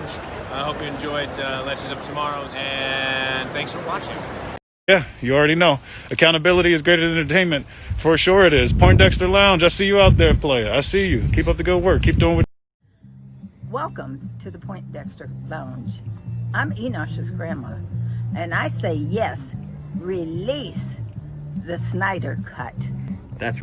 Lounge. I hope you enjoyed Legends of Tomorrow, and thanks for watching. Yeah, you already know. Accountability is greater than entertainment. For sure it is. Poindexter Lounge, I see you out there, player. I see you. Keep up the good work. Keep doing what. Welcome to the Poindexter Lounge. I'm Enosh's grandma, and I say yes, release the Snyder Cut. That's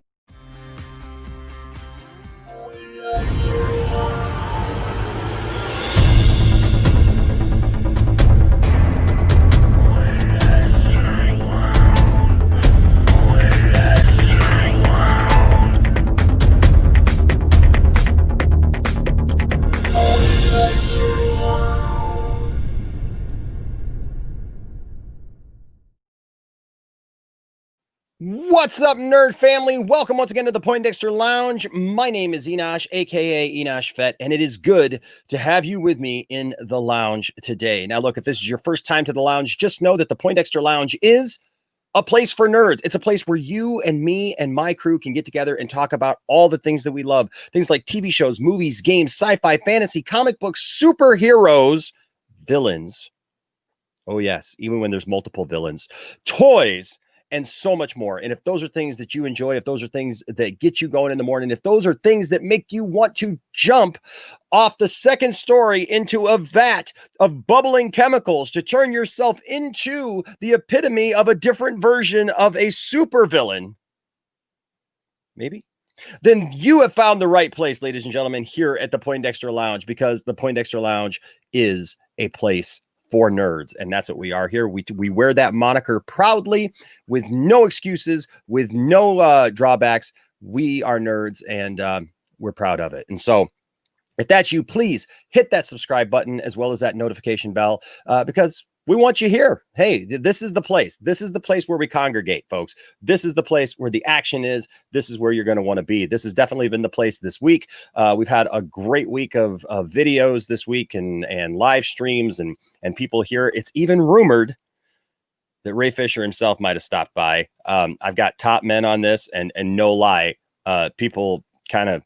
What's up, nerd family? Welcome once again to the Poindexter Lounge. My name is Enosh, aka Enosh Fett, and it is good to have you with me in the lounge today. Now, look, if this is your first time to the lounge, just know that the Poindexter Lounge is a place for nerds. It's a place where you and me and my crew can get together and talk about all the things that we love. Things like TV shows, movies, games, sci-fi, fantasy, comic books, superheroes, villains. Oh, yes, even when there's multiple villains, toys, and so much more. And if those are things that you enjoy, if those are things that get you going in the morning, if those are things that make you want to jump off the second story into a vat of bubbling chemicals to turn yourself into the epitome of a different version of a supervillain, maybe, then you have found the right place, ladies and gentlemen, here at the Poindexter Lounge, because the Poindexter Lounge is a place for nerds, and that's what we are here. We wear that moniker proudly, with no excuses, with no drawbacks. We are nerds, and we're proud of it. And so, if that's you, please hit that subscribe button as well as that notification bell, because we want you here. Hey, this is the place. This is the place where we congregate, folks. This is the place where the action is. This is where you're going to want to be. This has definitely been the place this week. We've had a great week of videos this week and live streams and people here. It's even rumored that Ray Fisher himself might have stopped by. I've got top men on this, and no lie, people kind of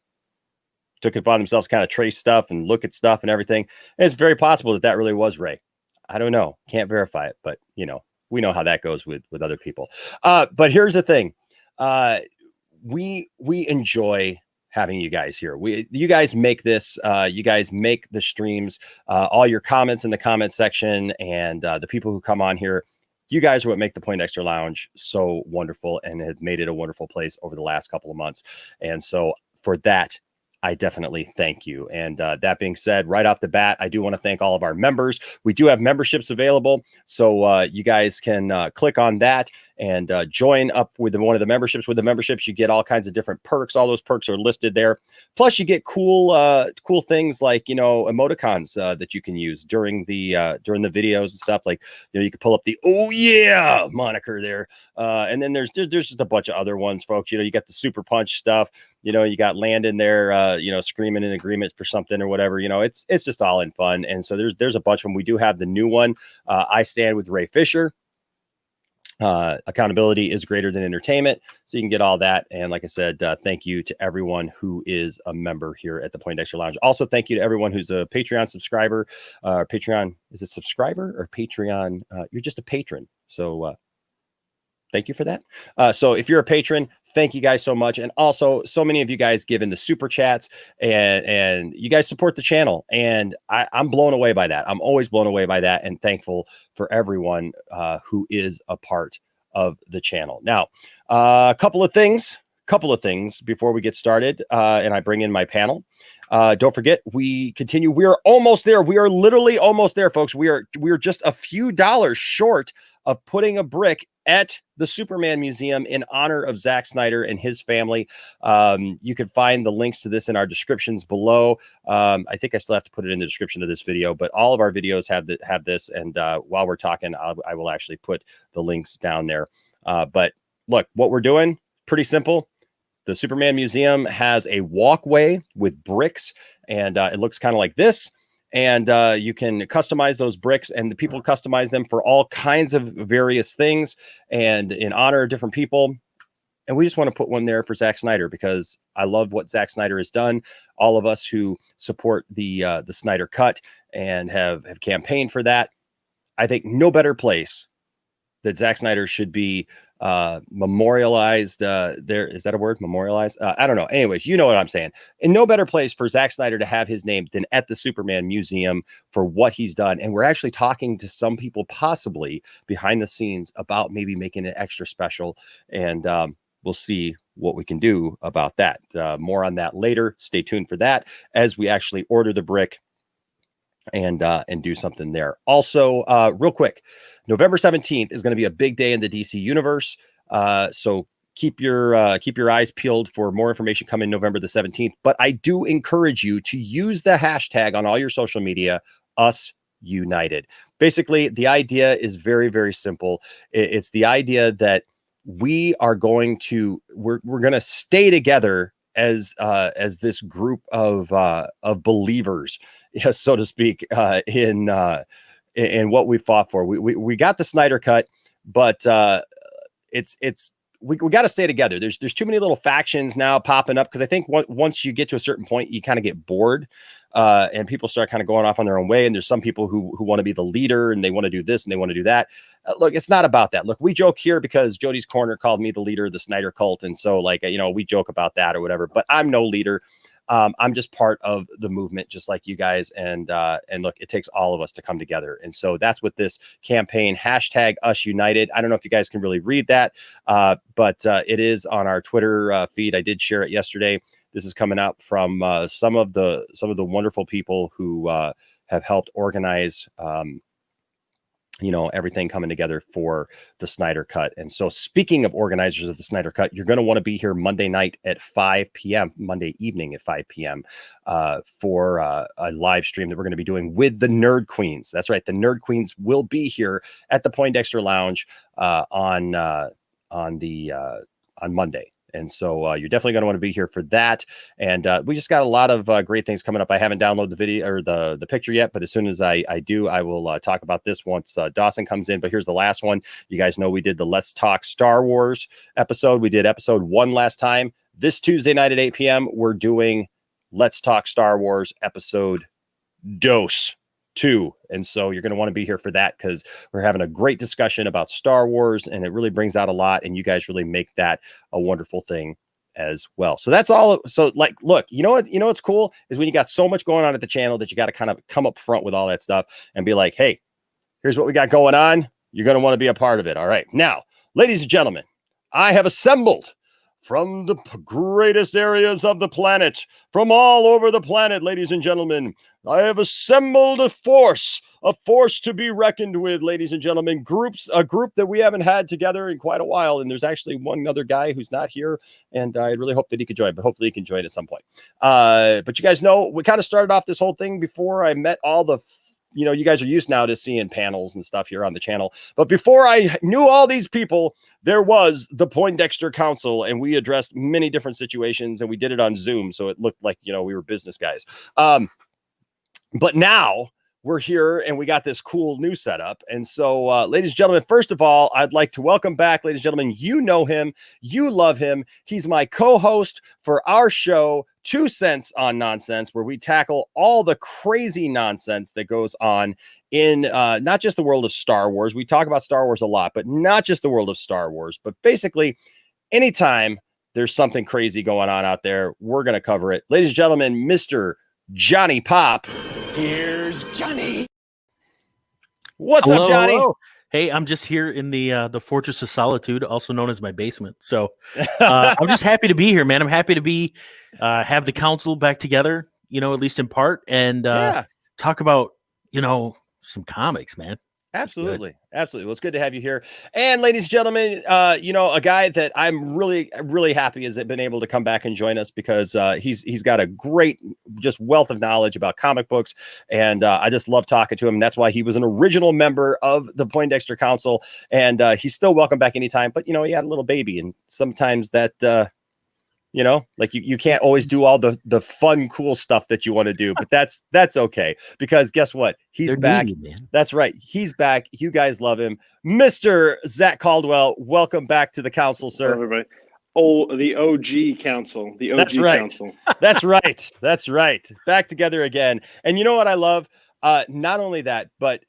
took it upon themselves to kind of trace stuff and look at stuff and everything. And it's very possible that really was Ray. I don't know. Can't verify it, but you know, we know how that goes with other people. But here's the thing. We enjoy having you guys here. You guys make this, you guys make the streams, all your comments in the comment section, and the people who come on here, you guys are what make the Poindexter Lounge so wonderful and have made it a wonderful place over the last couple of months. And so for that, I definitely thank you. And that being said, right off the bat, I do want to thank all of our members. We do have memberships available, so you guys can click on that and join up with one of the memberships. With the memberships, you get all kinds of different perks. All those perks are listed there. Plus, you get cool things like, you know, emoticons that you can use during the videos and stuff. Like, you know, you can pull up the "oh yeah" moniker there, and then there's just a bunch of other ones, folks. You know, you got the super punch stuff. You know, you got Landon there, you know, screaming in agreement for something or whatever. You know, it's just all in fun. And so there's a bunch of them. We do have the new one. I stand with Ray Fisher. Accountability is greater than entertainment. So you can get all that. And like I said, thank you to everyone who is a member here at the Poindexter Lounge. Also, thank you to everyone who's a Patreon subscriber. Patreon, is it subscriber or Patreon? You're just a patron. So thank you for that. So if you're a patron, thank you guys so much. And also, so many of you guys give in the super chats, and you guys support the channel. And I'm blown away by that. I'm always blown away by that, and thankful for everyone who is a part of the channel. Now, a couple of things before we get started, and I bring in my panel. Don't forget, we continue. We are almost there. We are literally almost there, folks. We are just a few dollars short of putting a brick at the Superman Museum in honor of Zack Snyder and his family. You can find the links to this in our descriptions below. I think I still have to put it in the description of this video, but all of our videos have this. And while we're talking, I will actually put the links down there. But look, what we're doing, pretty simple. The Superman Museum has a walkway with bricks, and it looks kind of like this. And you can customize those bricks, and the people customize them for all kinds of various things and in honor of different people. And we just want to put one there for Zack Snyder because I love what Zack Snyder has done. All of us who support the Snyder Cut and have campaigned for that, I think no better place that Zack Snyder should be memorialized. There is that a word? Memorialized? I don't know. Anyways, you know what I'm saying. And no better place for Zack Snyder to have his name than at the Superman Museum for what he's done. And we're actually talking to some people possibly behind the scenes about maybe making it extra special. And we'll see what we can do about that. More on that later. Stay tuned for that as we actually order the brick and do something there. Also, real quick, November 17th is going to be a big day in the DC universe. So keep your eyes peeled for more information coming November the 17th. But I do encourage you to use the hashtag on all your social media, Us United. Basically, the idea is very, very simple. It's the idea that we're going to stay together as this group of believers, yes, so to speak, in what we fought for. We got the Snyder Cut, but we got to stay together. There's too many little factions now popping up because I think once you get to a certain point, you kind of get bored, and people start kind of going off on their own way. And there's some people who want to be the leader and they want to do this and they want to do that. Look, it's not about that. Look, we joke here because Jody's Corner called me the leader of the Snyder cult, and so we joke about that or whatever. But I'm no leader. I'm just part of the movement, just like you guys. And look, it takes all of us to come together. And so that's what this campaign, hashtag Us United. I don't know if you guys can really read that, but it is on our Twitter feed. I did share it yesterday. This is coming out from some of the wonderful people who have helped organize everything coming together for the Snyder Cut. And so speaking of organizers of the Snyder Cut, you're going to want to be here Monday night at 5 p.m., Monday evening at 5 p.m. For a live stream that we're going to be doing with the Nerd Queens. That's right. The Nerd Queens will be here at the Poindexter Lounge on Monday. And so you're definitely going to want to be here for that. And we just got a lot of great things coming up. I haven't downloaded the video or the picture yet, but as soon as I do, I will talk about this once Dawson comes in. But here's the last one. You guys know we did the Let's Talk Star Wars episode. We did episode 1 last time. This Tuesday night at 8 p.m., we're doing Let's Talk Star Wars episode Dose 2. And so you're going to want to be here for that because we're having a great discussion about Star Wars and it really brings out a lot, and you guys really make that a wonderful thing as well. So that's all. So look, you know what's cool is when you got so much going on at the channel that you got to kind of come up front with all that stuff and be like, hey, here's what we got going on. You're going to want to be a part of it. All right. Now, ladies and gentlemen, I have assembled from the greatest areas of the planet, from all over the planet, ladies and gentlemen, I have assembled a force to be reckoned with, ladies and gentlemen. A group that we haven't had together in quite a while. And there's actually one other guy who's not here, and I really hope that he could join, but hopefully he can join at some point. But you guys know, we kind of started off this whole thing before I met all the you guys are used now to seeing panels and stuff here on the channel. But before I knew all these people, there was the Poindexter Council, and we addressed many different situations, and we did it on Zoom. So it looked like, we were business guys. But now we're here and we got this cool new setup. And so, ladies and gentlemen, first of all, I'd like to welcome back, ladies and gentlemen, you know him, you love him. He's my co-host for our show, 2 Cents on Nonsense, where we tackle all the crazy nonsense that goes on in not just the world of Star Wars. We talk about Star Wars a lot, but not just the world of Star Wars, but basically anytime there's something crazy going on out there, we're going to cover it. Ladies and gentlemen, Mr. Johnny Pop. Here's Johnny. What's up, Johnny? Hello. Hey, I'm just here in the Fortress of Solitude, also known as my basement. So I'm just happy to be here, man. I'm happy to be have the council back together, at least in part, and talk about some comics, man. Absolutely. Absolutely. Well, it's good to have you here. And ladies and gentlemen, a guy that I'm really, really happy has been able to come back and join us because he's got a great just wealth of knowledge about comic books. And I just love talking to him. And that's why he was an original member of the Poindexter Council. And he's still welcome back anytime. But, he had a little baby. And sometimes that, you can't always do all the fun, cool stuff that you want to do, but that's okay because guess what? He's back. Man. That's right. He's back. You guys love him. Mr. Zach Caldwell, welcome back to the council, sir. Hello, everybody. the OG council. The OG That's right. council. That's right. That's right. Back together again. And you know what I love? Not only that, but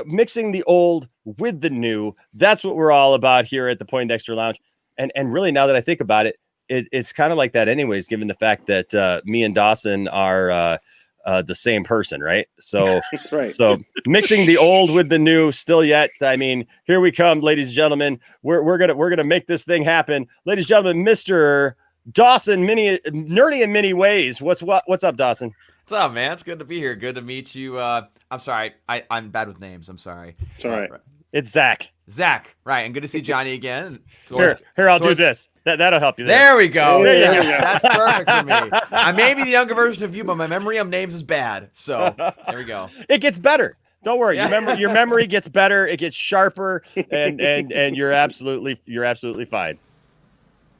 mixing the old with the new. That's what we're all about here at the Poindexter Lounge. And really, now that I think about it, it's kind of like that anyways, given the fact that me and Dawson are the same person, right? So That's right. So mixing the old with the new still yet. I mean, here we come, ladies and gentlemen. We're gonna make this thing happen. Ladies and gentlemen, Mr. Dawson, nerdy in many ways. What's up, Dawson? What's up, man? It's good to be here. Good to meet you. I'm sorry. I'm bad with names. I'm sorry. It's all right. It's Zach. Zach, right. And good to see Johnny again. Here, I'll do this. That'll help you. There we go. There you go. That's perfect for me. I may be the younger version of you, but my memory of names is bad. So there we go. It gets better. Don't worry. Your memory gets better. It gets sharper, and you're absolutely fine.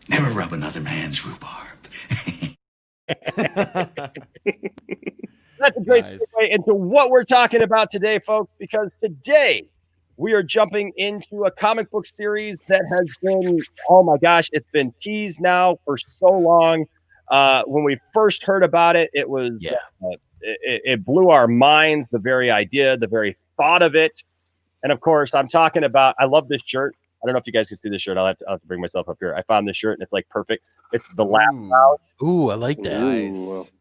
Never rub another man's rhubarb. That's a great segue into what we're talking about today, folks, because today we are jumping into a comic book series that has been, oh my gosh, it's been teased now for so long. When we first heard about it, it was, it blew our minds, the very idea, the very thought of it. And of course, I'm talking about, I love this shirt. I don't know if you guys can see this shirt. I'll have to bring myself up here. I found this shirt and it's like perfect. It's the Laugh Lounge. Ooh, I like that. Nice.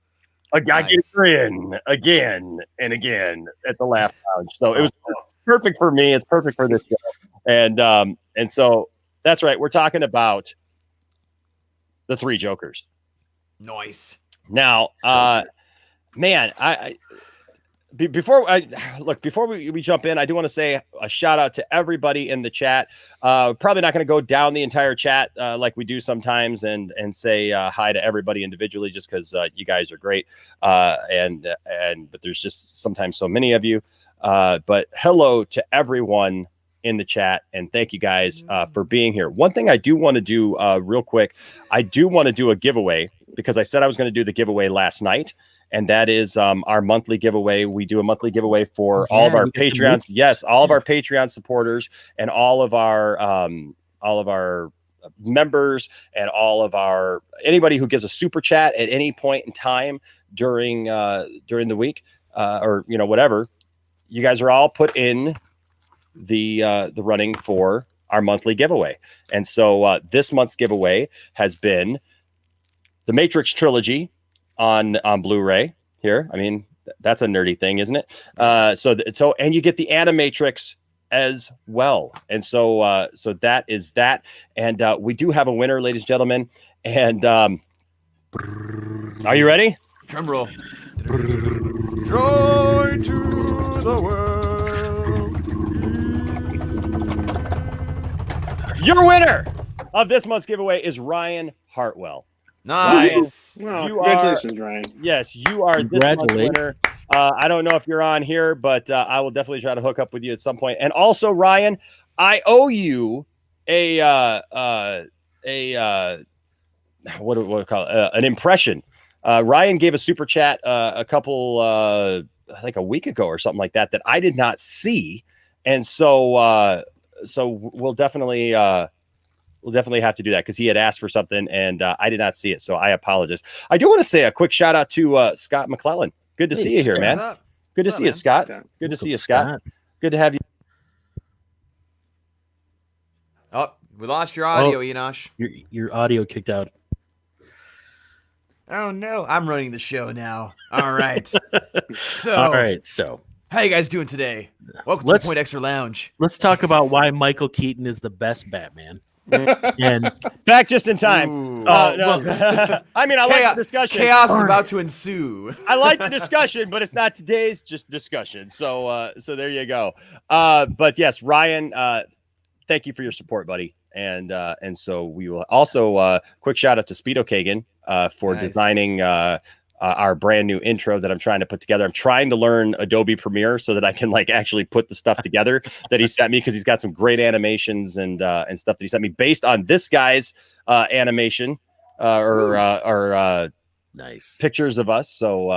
I get in again and again at the Laugh Lounge. So it was perfect for me. It's perfect for this show. And so that's right. We're talking about the Three Jokers. Nice. Now, man, before we jump in, I do want to say a shout out to everybody in the chat. Probably not going to go down the entire chat like we do sometimes and say hi to everybody individually, just because you guys are great. But there's just sometimes so many of you. But hello to everyone in the chat, and thank you guys for being here. One thing I do want to do real quick, I do want to do a giveaway, because I said I was going to do the giveaway last night. And that is our monthly giveaway. We do a monthly giveaway for all of our Patreons. Yes, all of our Patreon supporters and all of our members and all of our anybody who gives a super chat at any point in time during the week or whatever. You guys are all put in the running for our monthly giveaway. And so this month's giveaway has been the Matrix trilogy on Blu-ray here. I mean, that's a nerdy thing, isn't it? So and you get the Animatrix as well. And so that is that. And we do have a winner, ladies and gentlemen. And are you ready? Drum roll. Joy to the world. Your winner of this month's giveaway is Ryan Hartwell. Nice. Well, You congratulations, Ryan. Yes, you are this month's winner. I don't know if you're on here, but I will definitely try to hook up with you at some point. And also, Ryan, I owe you what do we call it? An impression. Ryan gave a super chat a couple, I think a week ago or something like that I did not see, and so we'll definitely have to do that, because he had asked for something and I did not see it. So I apologize. I do want to say a quick shout out to Scott McClellan. Good to see you here, man. Good to see you, Scott. Good to see you, Scott. Good to have you. Oh, we lost your audio, Enosh. Your audio kicked out. Oh no, I'm running the show now. All right. So how you guys doing today? Welcome to the Poindexter Lounge. Let's talk about why Michael Keaton is the best Batman. And Back just in time. No. I mean, I like the discussion. Chaos is about to ensue. I like the discussion, but it's not today's just discussion. So there you go. But yes, Ryan, thank you for your support, buddy. And so we will also quick shout out to Speedo Kagan for designing our brand new intro that I'm trying to put together. I'm trying to learn Adobe Premiere so that I can actually put the stuff together that he sent me, because he's got some great animations and stuff that he sent me based on this guy's animation or nice pictures of us. So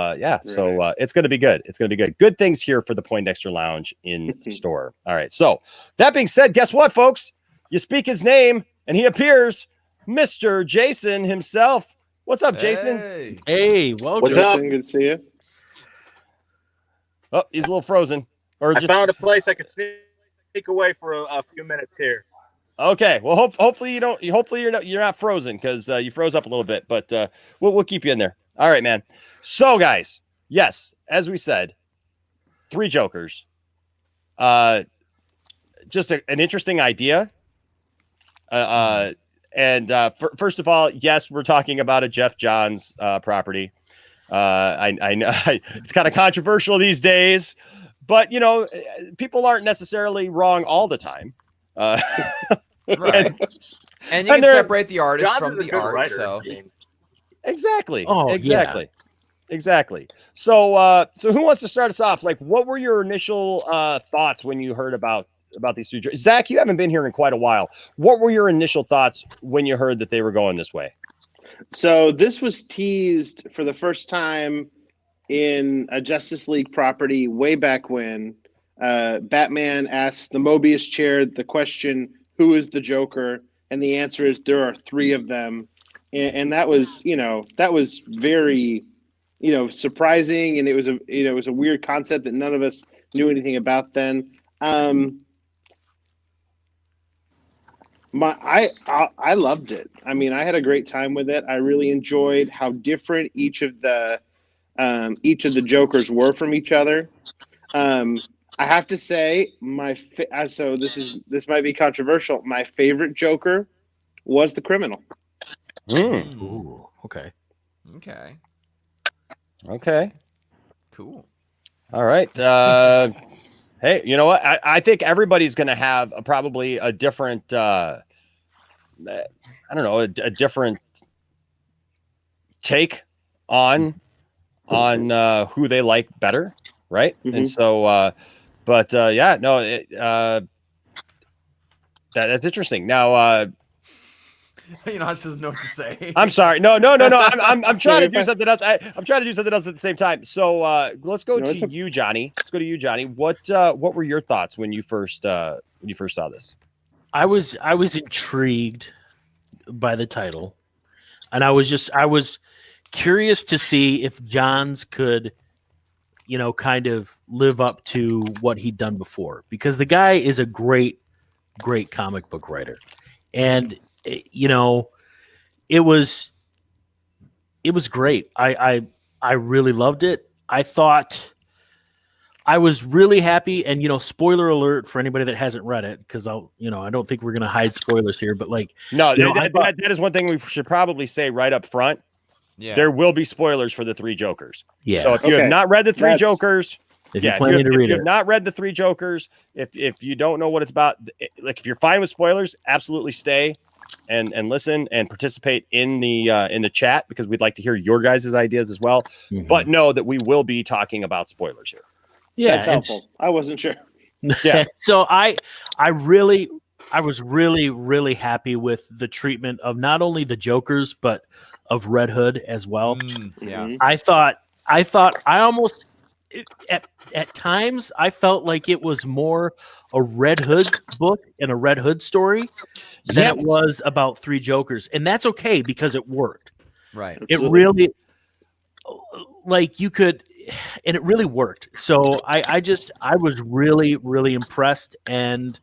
it's going to be good. It's going to be good. Good things here for the Poindexter Lounge in store. All right. So that being said, guess what, folks? You speak his name and he appears. Mr. Jason himself. What's up, Jason? Hey, welcome. What's up? Good to see you. Oh, he's a little frozen. Or I found a place I could sneak away for a few minutes here. Okay. Well, hopefully you don't. Hopefully you're not frozen because you froze up a little bit. But we'll keep you in there. All right, man. So, guys, yes, as we said, 3 Jokers. Just an interesting idea. First of all, yes, we're talking about a Jeff Johns property. I know it's kind of controversial these days, but people aren't necessarily wrong all the time. Right. And you can separate the artist Johns from is a the good art. writer. So Exactly. Oh, exactly. Exactly. So who wants to start us off? Like, what were your initial thoughts when you heard about these 2 Jokers? Zach, you haven't been here in quite a while. What were your initial thoughts when you heard that they were going this way? So this was teased for the first time in a Justice League property way back when Batman asks the Mobius chair the question, "Who is the Joker?" And the answer is there are 3 of them. And that was, that was very, surprising, and it was a weird concept that none of us knew anything about then. I loved it. I mean, I had a great time with it. I really enjoyed how different each of the Jokers were from each other. I have to say, so this might be controversial. My favorite Joker was the criminal. Ooh, okay. Cool. All right. Hey, you know what? I think everybody's going to have probably a different, I don't know, a different take on who they like better, right? Mm-hmm. And so, yeah, no, that's interesting. Now, I just doesn't know what to say. I'm sorry. No. I'm trying to do something else. I'm trying to do something else at the same time. So let's go to you, Johnny. What were your thoughts when you first saw this? I was intrigued by the title, and I was curious to see if Johns could, kind of live up to what he'd done before, because the guy is a great comic book writer, and it was great. I really loved it. I thought I was really happy, and spoiler alert for anybody that hasn't read it, because I don't think we're gonna hide spoilers here, but that is one thing we should probably say right up front. Yeah. There will be spoilers for the 3 Jokers. Yeah. So if you have not read the 3 Jokers, if you're planning to read if you have not read the 3 Jokers, if you don't know what it's about, like if you're fine with spoilers, absolutely stay and listen and participate in the chat, because we'd like to hear your guys' ideas as well. Mhm. But know that we will be talking about spoilers here. Yeah, That's helpful. I wasn't sure. Yeah. So I was really happy with the treatment of not only the Jokers but of Red Hood as well. Yeah. I thought I almost at times I felt like it was more a Red Hood book and a Red Hood story than it was about 3 Jokers, and that's okay because it worked. Right. It really, like, you could, and it really worked. So I was really impressed, and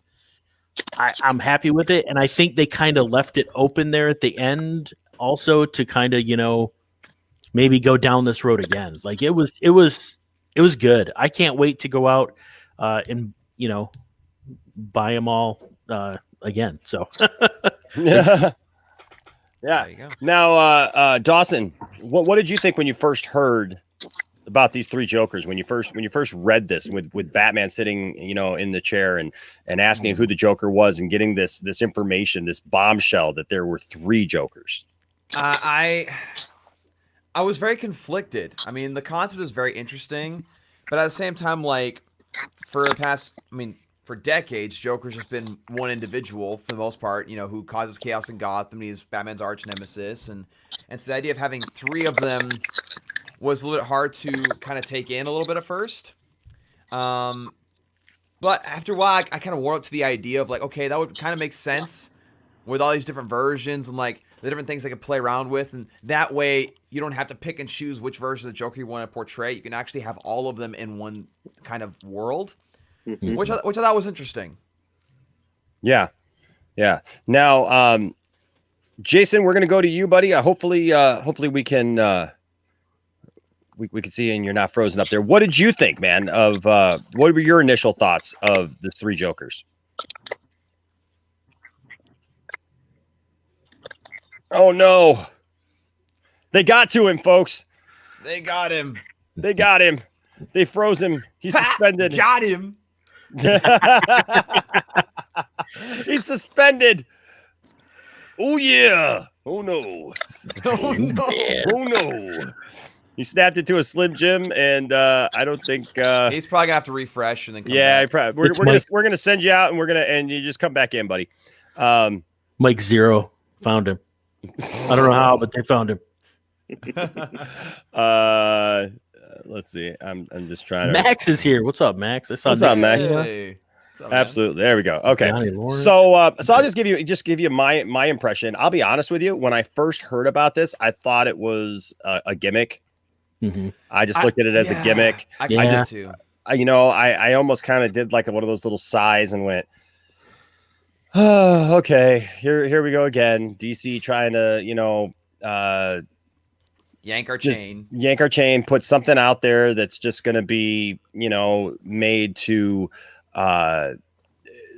I'm happy with it. And I think they kind of left it open there at the end also to kind of, maybe go down this road again. Like it was good. I can't wait to go out and, buy them all again. So Yeah. There you go. Now, Dawson, what did you think when you first heard about these 3 Jokers? When you first read this with Batman sitting, in the chair and asking who the Joker was and getting this information, this bombshell that there were 3 Jokers. I was very conflicted. I mean, the concept is very interesting, but at the same time, like for decades, Joker's just been one individual for the most part, who causes chaos in Gotham. He's Batman's arch nemesis, and so the idea of having 3 of them was a little bit hard to kind of take in a little bit at first. But after a while, I kind of warmed up to the idea of like, okay, that would kind of make sense with all these different versions, and like the different things they could play around with, and that way you don't have to pick and choose which version of the Joker you want to portray. You can actually have all of them in one kind of world, which I thought was interesting. Yeah. Now, Jason, we're gonna go to you, buddy. Hopefully we can we can see you and you're not frozen up there. What did you think, man? Of what were your initial thoughts of the three Jokers? Oh no, they got to him, folks. They got him. They got him. They froze him. He's suspended. Got him. He's suspended. Oh yeah. Oh no. Oh no. Oh no. He snapped it to a Slim Jim, and I don't think He's probably gonna have to refresh and then come yeah, back. we're gonna send you out, and you just come back in, buddy. Mike Zero found him. I don't know how, but they found him. Let's see. I'm just trying to. Max is here. What's up, Max? I saw What's up, Max? Hey. What's up, man? Absolutely. There we go. Okay. Johnny Lawrence. So I'll just give you my impression. I'll be honest with you. When I first heard about this, I thought it was a gimmick. Mhm. I just looked at it as a gimmick. I Yeah. did too. I almost kind of did like one of those little sighs and went, oh, okay, here we go again. DC trying to, Yank our just chain. yank our chain, put something out there that's just going to be, made to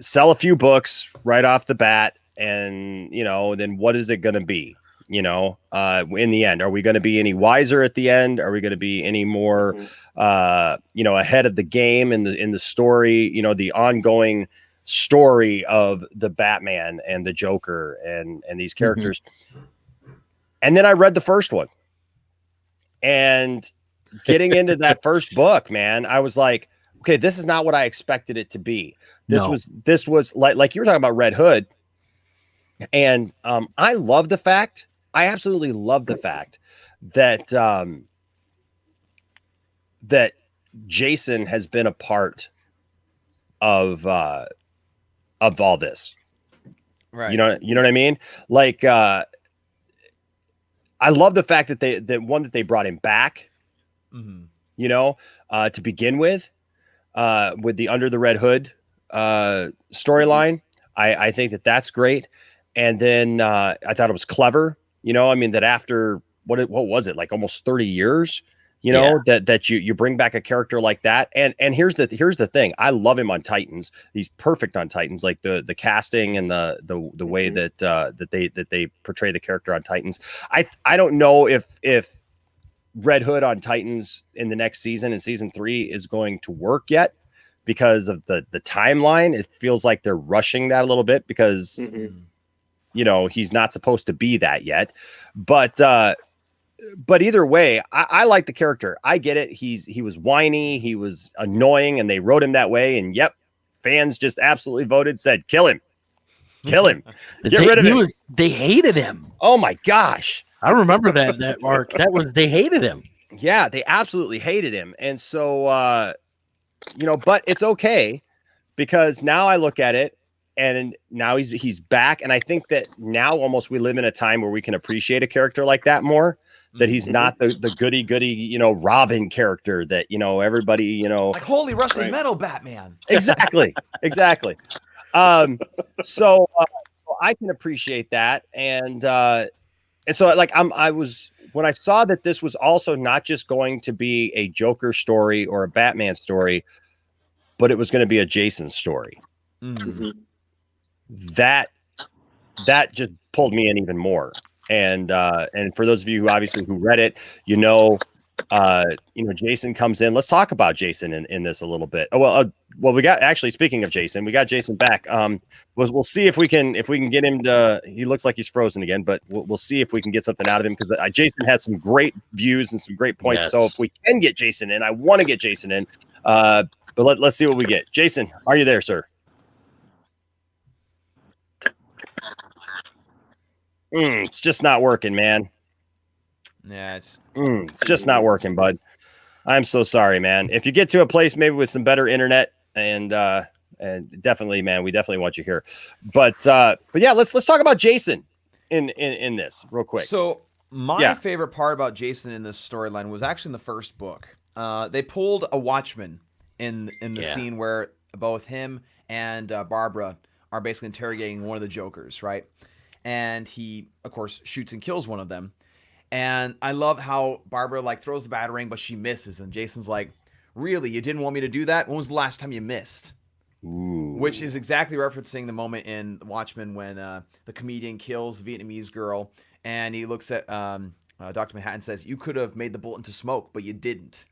sell a few books right off the bat. And, then what is it going to be? In the end, are we going to be any wiser at the end? Are we going to be any more, ahead of the game in the story, the ongoing story of the Batman and the Joker and these characters. And then I read the first one, and getting into that first book, man, I was like, okay, this is not what I expected it to be. This was like you were talking about Red Hood. And I absolutely love the fact that that Jason has been a part of all this. Right. You know what I mean? Like I love the fact that they brought him back, to begin with the Under the Red Hood storyline. I think that's great. And then I thought it was clever. That after what was it, like almost 30 years, that you bring back a character like that. And here's the thing. I love him on Titans. He's perfect on Titans, like the casting and the way that they portray the character on Titans. I don't know if Red Hood on Titans in the next season, in season 3, is going to work yet because of the timeline. It feels like they're rushing that a little bit because he's not supposed to be that yet, but either way, I like the character. I get it. He was whiny. He was annoying, and they wrote him that way. And yep, fans just absolutely said, kill him, get rid of him. They hated him. Oh my gosh. I remember that arc. They hated him. Yeah, they absolutely hated him. And so, but it's okay because now I look at it, and now he's back. And I think that now almost we live in a time where we can appreciate a character like that more, that he's not the goody, Robin character that, everybody, like holy rustling metal Batman. Exactly. So I can appreciate that. And so like when I saw that this was also not just going to be a Joker story or a Batman story, but it was going to be a Jason story. That just pulled me in even more. And for those of you who read it, Jason comes in. Let's talk about Jason in this a little bit. Well, we got, actually, speaking of Jason, we got Jason back. We'll see if we can get him to. He looks like he's frozen again, but we'll see if we can get something out of him, because Jason had some great views and some great points. Yes. So if we can get Jason in, I want to get Jason in. But let's see what we get. Jason, are you there, sir? It's just not working, man. Yeah, it's just not working, bud. I'm so sorry, man. If you get to a place maybe with some better internet, and definitely, man, we definitely want you here. But yeah, let's talk about Jason. in this real quick? So my Yeah. favorite part about Jason in this storyline was actually in the first book. They pulled a Watchman in the scene where both him and Barbara are basically interrogating one of the Jokers, right? And he, of course, shoots and kills one of them. And I love how Barbara like throws the batarang, but she misses, and Jason's like, "Really? You didn't want me to do that? When was the last time you missed?" Ooh. Which is exactly referencing the moment in Watchmen when the comedian kills the Vietnamese girl, and he looks at Dr. Manhattan and says, "You could have made the bullet into smoke, but you didn't."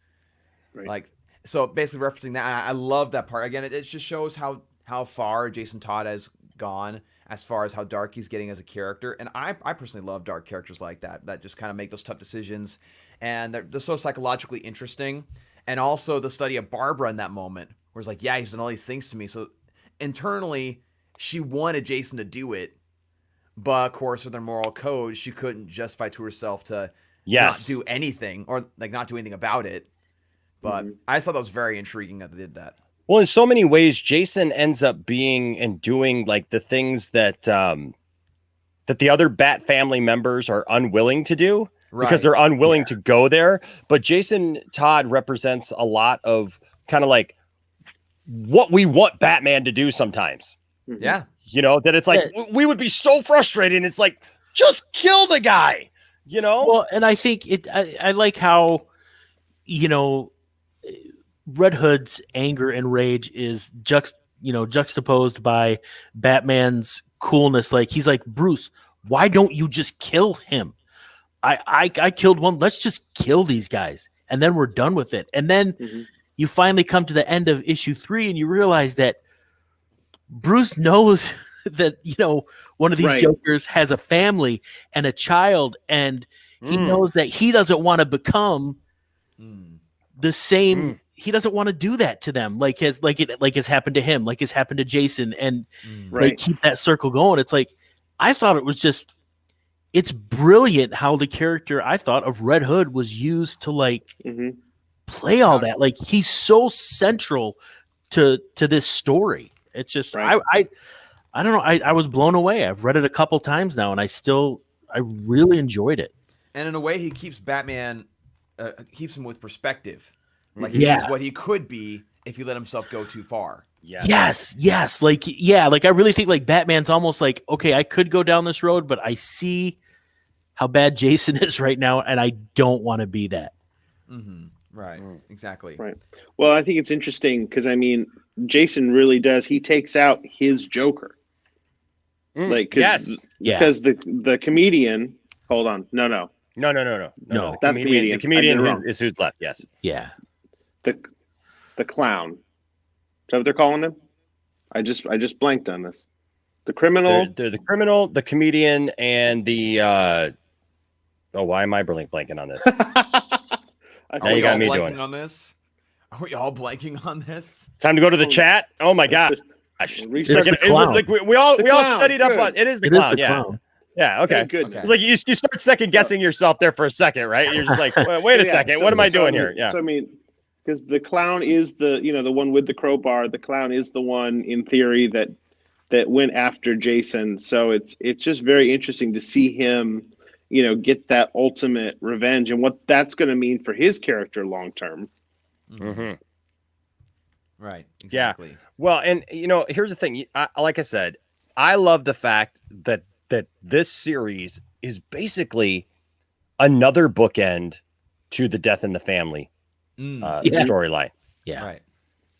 Right. Like, so basically referencing that. And I love that part. Again, it just shows how far Jason Todd has gone as far as how dark he's getting as a character. And I personally love dark characters like that just kind of make those tough decisions. And they're so psychologically interesting. And also the study of Barbara in that moment, where it's like, yeah, he's done all these things to me. So internally, she wanted Jason to do it. But of course, with her moral code, she couldn't justify to herself to not do anything or like not do anything about it. But I just thought that was very intriguing that they did that. Well, in so many ways, Jason ends up being and doing like the things that that the other Bat family members are unwilling to do because they're unwilling to go there. But Jason Todd represents a lot of kind of like what we want Batman to do sometimes. Yeah. You know, that it's like we would be so frustrated. And it's like, just kill the guy, you know? Well, and I think I like how, you know, Red Hood's anger and rage is juxtaposed by Batman's coolness. Like he's like, Bruce, why don't you just kill him? I killed one. Let's just kill these guys, and then we're done with it. And then you finally come to the end of issue 3, and you realize that Bruce knows that one of these Jokers has a family and a child, and he knows that he doesn't want to become the same. He doesn't want to do that to them, like has happened to him, like has happened to Jason, and like keep that circle going. It's like I thought it was just, it's brilliant how the character I thought of Red Hood was used to like play all that. Like he's so central to this story. It's just I don't know. I was blown away. I've read it a couple times now, and I really enjoyed it. And in a way, he keeps Batman, keeps him with perspective. Like he sees what he could be if he let himself go too far. Yes. Like, like I really think like Batman's almost like, okay, I could go down this road, but I see how bad Jason is right now, and I don't want to be that. Right. Exactly. Right. Well, I think it's interesting because I mean, Jason really does. He takes out his Joker. Like, because the comedian. Hold on. No. The comedian is who's left. Yes. Yeah. The clown. Is that what they're calling him? I just blanked on this. The criminal. They're the criminal, the comedian, and the. Why am I blanking on this? Are we all blanking on this? Are we all blanking on this? It's time to go to the chat. Oh my god! We all studied up on it. Is the clown? Clown. Yeah. Okay. Good. It's like you start second guessing yourself there for a second, right? You're just like, wait a second. What am I doing here? Yeah. So I mean, because the clown is the one with the crowbar. The clown is the one in theory that went after Jason. So it's just very interesting to see him, get that ultimate revenge and what that's going to mean for his character long term. Right. Exactly. Yeah. Well, and here's the thing. Like I said, I love the fact that this series is basically another bookend to the Death in the Family storyline. Yeah. Right.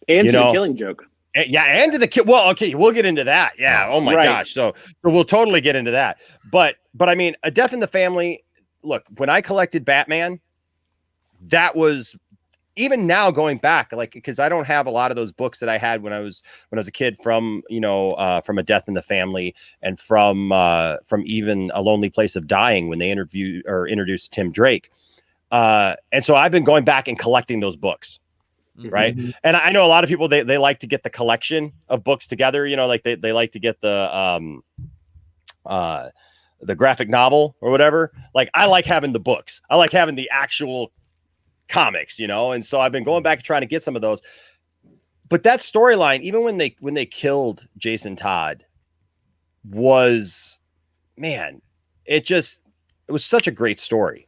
And to the Killing Joke. And to the kid. Well, okay, we'll get into that. Yeah. Oh my gosh. So we'll totally get into that. But I mean, a Death in the Family. Look, when I collected Batman, that was, even now going back, like, because I don't have a lot of those books that I had when I was a kid from A Death in the Family and from even A Lonely Place of Dying when they introduced Tim Drake. And so I've been going back and collecting those books. Right. And I know a lot of people, they like to get the collection of books together, like they like to get the graphic novel or whatever. Like I like having the books. I like having the actual comics, and so I've been going back and trying to get some of those. But that storyline, even when they killed Jason Todd, was, man, it was such a great story.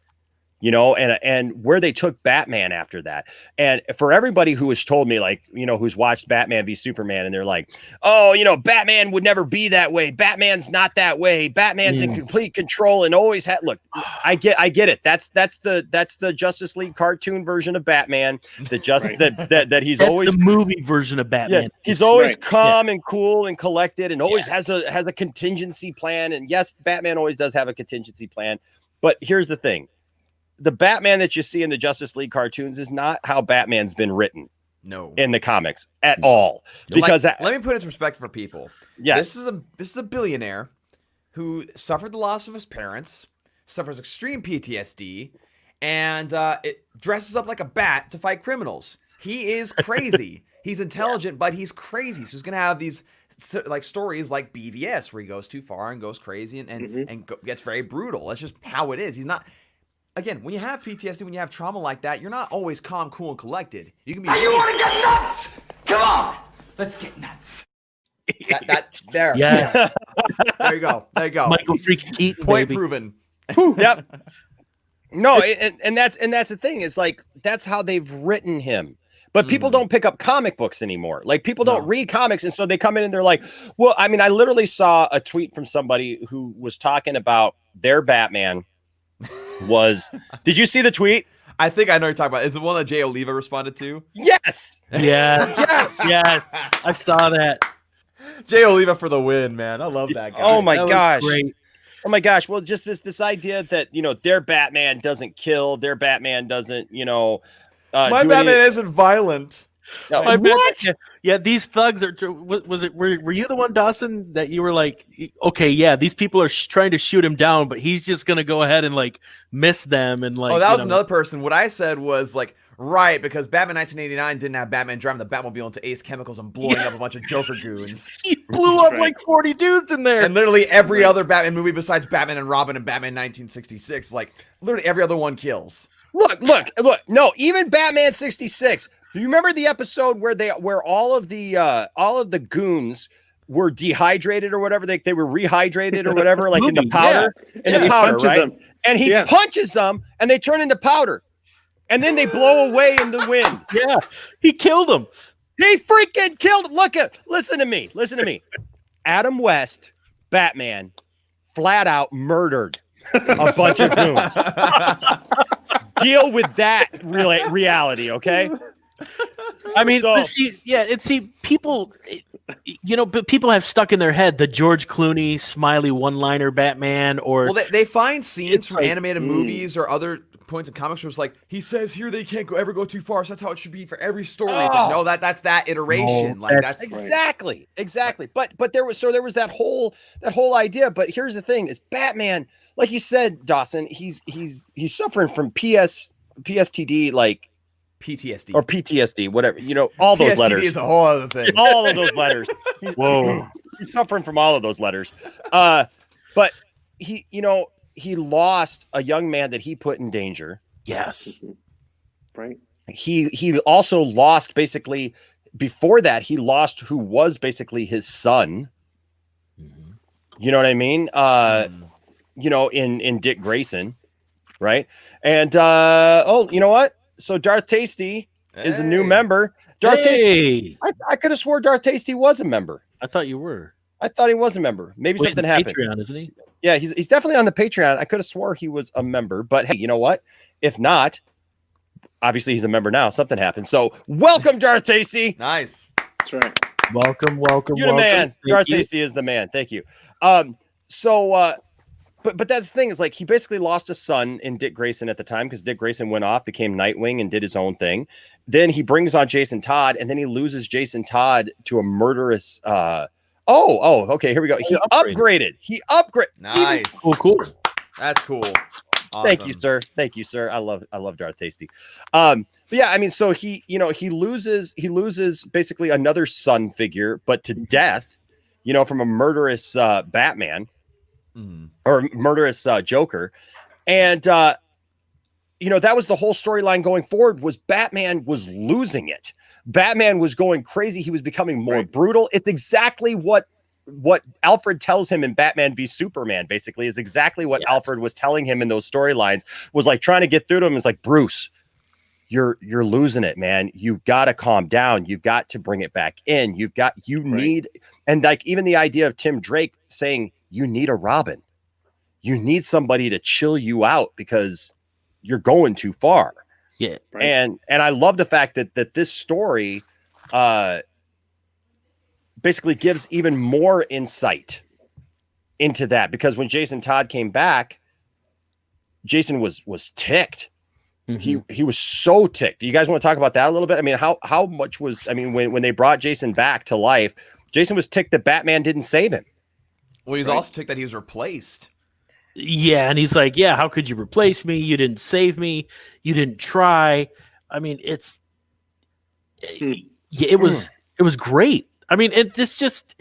And where they took Batman after that. And for everybody who has told me, like, who's watched Batman v Superman, and they're like, oh, Batman would never be that way. Batman's not that way. Batman's in complete control and always had. Look, I get it. That's the Justice League cartoon version of Batman. That he's That's always the movie version of Batman. Yeah, he's always calm and cool and collected, and always has a contingency plan. And yes, Batman always does have a contingency plan. But here's the thing. The Batman that you see in the Justice League cartoons is not how Batman's been written. No. In the comics at all. Because let me put it into perspective for people. Yes. This is a billionaire who suffered the loss of his parents, suffers extreme PTSD, and it dresses up like a bat to fight criminals. He is crazy. He's intelligent, but he's crazy. So he's gonna have these like stories like BVS where he goes too far and goes crazy and gets very brutal. That's just how it is. He's not. Again, when you have PTSD, when you have trauma like that, you're not always calm, cool, and collected. You can be. You want to get nuts? Come on, let's get nuts. There. Yeah. There you go. There you go. Michael freaking Keaton, Point baby. proven. Yep. No, and that's the thing. It's like that's how they've written him. But people don't pick up comic books anymore. Like people don't read comics, and so they come in and they're like, "Well, I mean, I literally saw a tweet from somebody who was talking about their Batman." Did you see the tweet? I think I know what you're talking about. Is it one that Jay Oliva responded to? Yes. Yes. I saw that. Jay Oliva for the win, man. I love that guy. Oh my gosh. Great. Oh my gosh. Well, just this idea that, their Batman doesn't kill, their Batman doesn't, my Batman isn't violent. No. My What? Batman- yeah, these thugs are. Were you the one, Dawson, that you were like, okay, yeah, these people are trying to shoot him down, but he's just gonna go ahead and like miss them and like. Oh, that was another person. What I said was like, right, because Batman 1989 didn't have Batman driving the Batmobile into Ace Chemicals and blowing up a bunch of Joker goons. He blew up like 40 dudes in there. And literally every other Batman movie besides Batman and Robin and Batman 1966, like literally every other one kills. Look. No, even Batman 66. Do you remember the episode where all of the goons were dehydrated or whatever? They were rehydrated or whatever, like in the powder. In the powder, right? Them. And he punches them and they turn into powder. And then they blow away in the wind. Yeah, he killed him. He freaking killed him. Listen to me. Adam West, Batman, flat out murdered a bunch of goons. Deal with that reality, okay? I mean, people, but people have stuck in their head the George Clooney smiley one-liner Batman, or they find scenes from animated movies or other points in comics where it's like he says here they can't ever go too far, so that's how it should be for every story. It's like, no, that's that iteration. No, like that's exactly. But there was that whole idea. But here's the thing: is Batman, like you said, Dawson, he's suffering from PSTD, like. PTSD or PTSD, whatever, all those PSTD letters. is a whole other thing. All of those letters. Whoa. He's suffering from all of those letters. But he lost a young man that he put in danger. Yes. Right. He also lost, basically, before that, he lost who was basically his son. Mm-hmm. You know what I mean? In Dick Grayson, right? And you know what? So Darth Tasty is a new member. Darth Tasty. I could have swore Darth Tasty was a member. I thought you were. I thought he was a member. Maybe something happened. Patreon, isn't he? Yeah, he's definitely on the Patreon. I could have swore he was a member, but hey, you know what? If not, obviously he's a member now. Something happened. So welcome, Darth Tasty. Nice. That's right. Welcome. You're the man. Darth Tasty is the man. Thank you. But that's the thing, is like he basically lost a son in Dick Grayson at the time, because Dick Grayson went off, became Nightwing, and did his own thing. Then he brings on Jason Todd, and then he loses Jason Todd to a murderous. Okay, here we go. He upgraded. Nice. Cool. That's cool. Awesome. Thank you, sir. I love Darth Tasty. But yeah, I mean, so he loses basically another son figure, but to death, from a murderous Batman. Or murderous Joker. And that was the whole storyline going forward, was Batman was losing it. Batman was going crazy. He was becoming more brutal. It's exactly what what Alfred tells him in Batman v Superman basically is exactly what Alfred was telling him in those storylines, was like trying to get through to him. It's like, Bruce, you're losing it, man. You've got to calm down. You've got to bring it back in. Need, and like even the idea of Tim Drake saying you need a Robin, you need somebody to chill you out because you're going too far. Yeah. Right. And I love the fact that this story basically gives even more insight into that, because when Jason Todd came back, Jason was ticked. Mm-hmm. He was so ticked. You guys want to talk about that a little bit? I mean, how much was, I mean, when they brought Jason back to life, Jason was ticked that Batman didn't save him. Well, he's also ticked that he was replaced. Yeah, and he's like, yeah, how could you replace me? You didn't save me. You didn't try. I mean, it was great. I mean, it's just,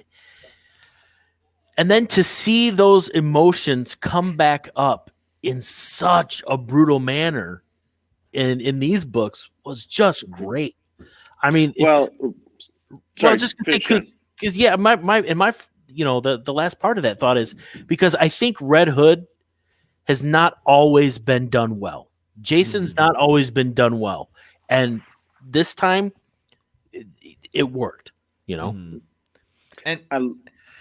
and then to see those emotions come back up in such a brutal manner in these books was just great. I mean, just because yeah, my you know, the last part of that thought is because I think Red Hood has not always been done well. Jason's not always been done well, and this time it worked. You know, and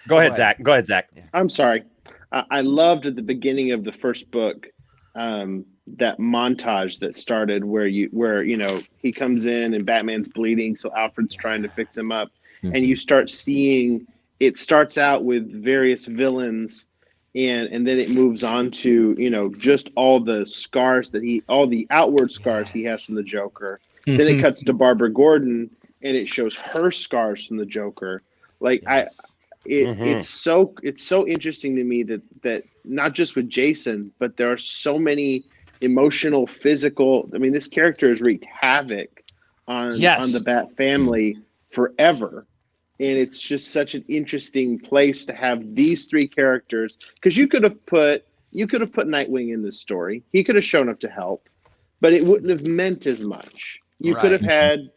go ahead, Zach. Go ahead, Zach. I'm sorry. I loved at the beginning of the first book that montage that started where you know he comes in and Batman's bleeding, so Alfred's trying to fix him up, and you start seeing it starts out with various villains, and then it moves on to, you know, just all the scars all the outward scars he has from the Joker. Then it cuts to Barbara Gordon and it shows her scars from the Joker. Like it's so interesting to me that not just with Jason, but there are so many emotional, physical. I mean, this character has wreaked havoc on the Bat family forever. And it's just such an interesting place to have these three characters, because you could have put Nightwing in this story. He could have shown up to help, but it wouldn't have meant as much. You could have had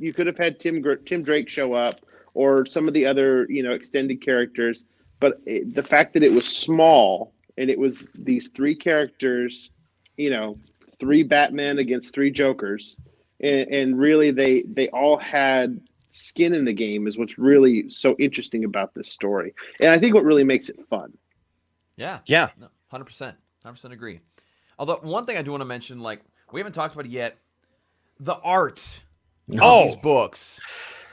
Tim Drake show up, or some of the other, you know, extended characters. But the fact that it was small and it was these three characters, you know, three Batman against three Jokers, and really they all had skin in the game is what's really so interesting about this story, and I think what really makes it fun. Yeah, 100%, 100% agree. Although one thing I do want to mention, like we haven't talked about it yet, the art of these books.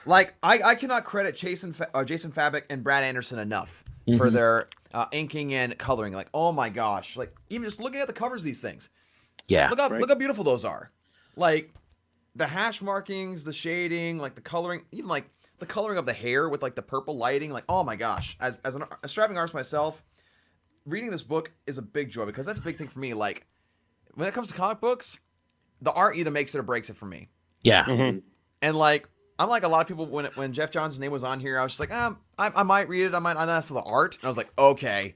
Like I cannot credit Jason Fabok and Brad Anderson enough for their inking and coloring. Like, oh my gosh, like even just looking at the covers of these things. Yeah, look how beautiful those are. Like the hash markings, the shading, like the coloring, even like the coloring of the hair with like the purple lighting. Like, oh my gosh, as a striving artist myself, reading this book is a big joy, because that's a big thing for me. Like when it comes to comic books, the art either makes it or breaks it for me. Yeah. And like I'm like a lot of people, when Jeff Johns' name was on here, I was just like, I might read it. I might. And that's the art. And I was like, okay,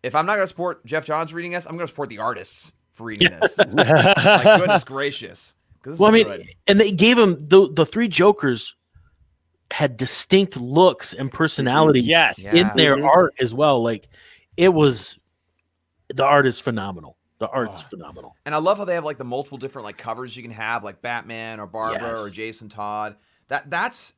if I'm not gonna support Jeff Johns reading this, I'm gonna support the artists for reading this. Like, goodness gracious. Well, I mean, and they gave him the three Jokers had distinct looks and personalities in their art as well. Like the art is phenomenal. The art's phenomenal. And I love how they have like the multiple different like covers you can have, like Batman or Barbara or Jason Todd. That's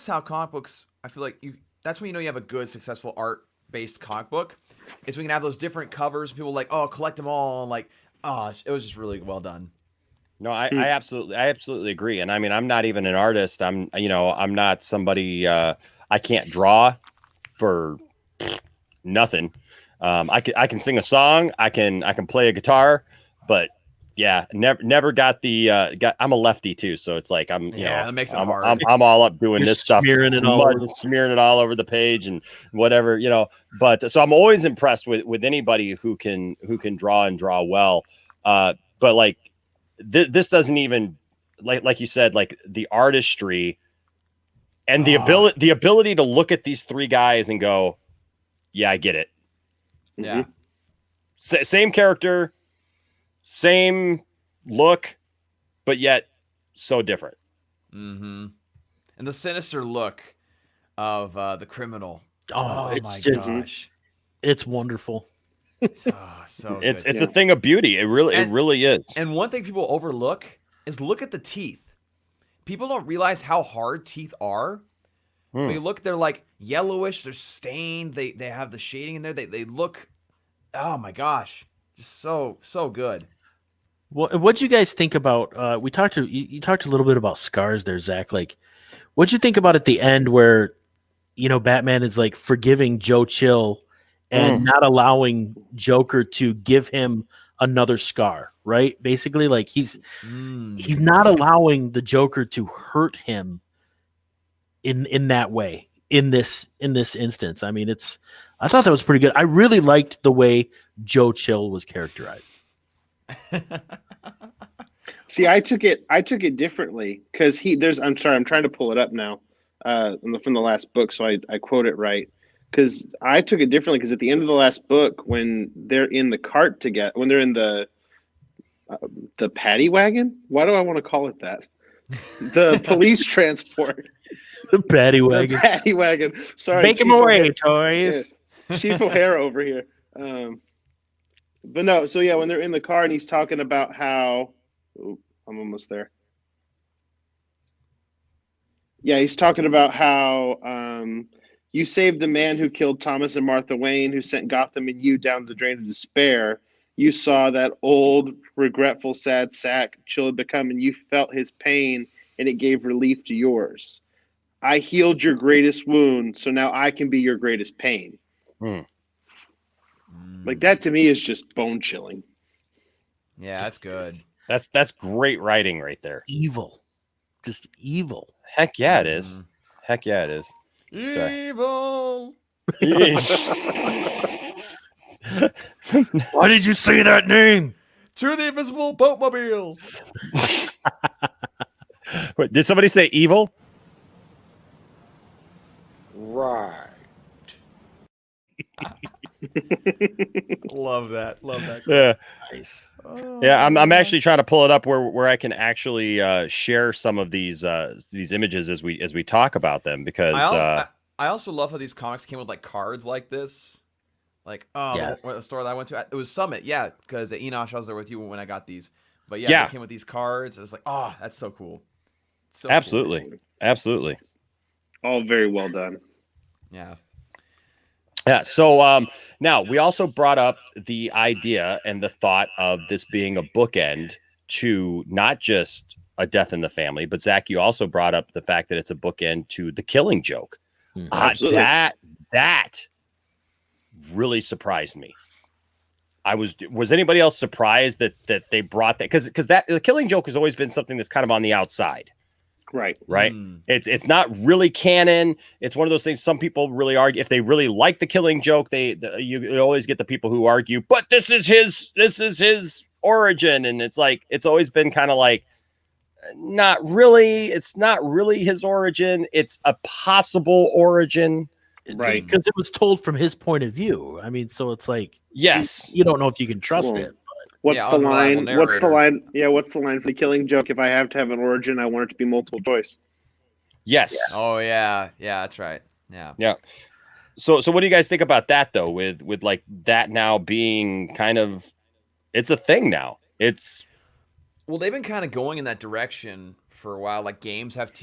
how comic books, I feel like that's when you know you have a good, successful art-based comic book. Is we can have those different covers. People like, oh, collect them all. And like, oh, it was just really well done. No, I absolutely agree. And I mean, I'm not even an artist. I'm not somebody, I can't draw for nothing. I can sing a song. I can play a guitar, but yeah, never got the, I'm a lefty too. So it's like, that makes it hard. I'm all up doing this stuff, smearing it all over the page and whatever, you know, but so I'm always impressed with anybody who can draw and draw well. But like, this doesn't even, like you said, like the artistry and the ability to look at these three guys and go, yeah, I get it. Yeah. Same character, same look, but yet so different. And the sinister look of the criminal Oh, it's my just gosh. it's wonderful. So It's good. a thing of beauty. It really is. And one thing people overlook is look at the teeth. People don't realize how hard teeth are. When you look, they're like yellowish, they're stained, they have the shading in there. They look, oh my gosh, just so good. What'd you guys think about? You talked a little bit about scars there, Zach. Like, what'd you think about at the end where, Batman is like forgiving Joe Chill and not allowing Joker to give him another scar, right? Basically, like he's not allowing the Joker to hurt him in that way in this instance. I mean, I thought that was pretty good. I really liked the way Joe Chill was characterized. See, I took it differently because I'm sorry, I'm trying to pull it up now from the last book, so I quote it right. Because I took it differently because at the end of the last book, when they're in the cart together, when they're in the paddy wagon, why do I want to call it that? The police transport. The paddy wagon. The paddy wagon. Sorry, make him away, toys. Yeah, Chief O'Hare over here. But no, so yeah, when they're in the car and he's talking about how, I'm almost there. Yeah, he's talking about how you saved the man who killed Thomas and Martha Wayne, who sent Gotham and you down the drain of despair. You saw that old, regretful, sad sack Chill had become, and you felt his pain, and it gave relief to yours. I healed your greatest wound, so now I can be your greatest pain. Like, that to me is just bone chilling. Yeah, that's good. That's great writing right there. Evil. Just evil. Heck yeah, it is. Heck yeah, it is. Evil. Why did you say that name? To the invisible boatmobile. Wait, did somebody say evil? Right. Love that. Yeah. Nice. Yeah, I'm actually trying to pull it up where I can actually share some of these images as we talk about them, because I also love how these comics came with like cards like this. Like, the store that I went to, it was Summit, yeah, because Enosh, I was there with you when I got these. But yeah, they came with these cards. It was like, oh, that's so cool. So absolutely, cool. Absolutely. All very well done. Yeah. Yeah. So now we also brought up the idea and the thought of this being a bookend to not just a death in the family, but Zach, you also brought up the fact that it's a bookend to the Killing Joke. Absolutely. That really surprised me. Was anybody else surprised that they brought that? Because that the Killing Joke has always been something that's kind of on the outside. Right. It's not really canon. It's one of those things. Some people really argue, if they really like the Killing Joke, you always get the people who argue, but this is his origin, and it's like it's always been kind of like, not really. It's not really his origin. It's a possible origin, right? Because it was told from his point of view. I mean, so it's like, yes, you don't know if you can trust it. What's the line? What's the line? Yeah, what's the line for the Killing Joke? If I have to have an origin, I want it to be multiple choice. Yes. Yeah. Oh yeah, that's right. Yeah. So what do you guys think about that though? With like that now being kind of, it's a thing now. Well, they've been kind of going in that direction for a while. Like games have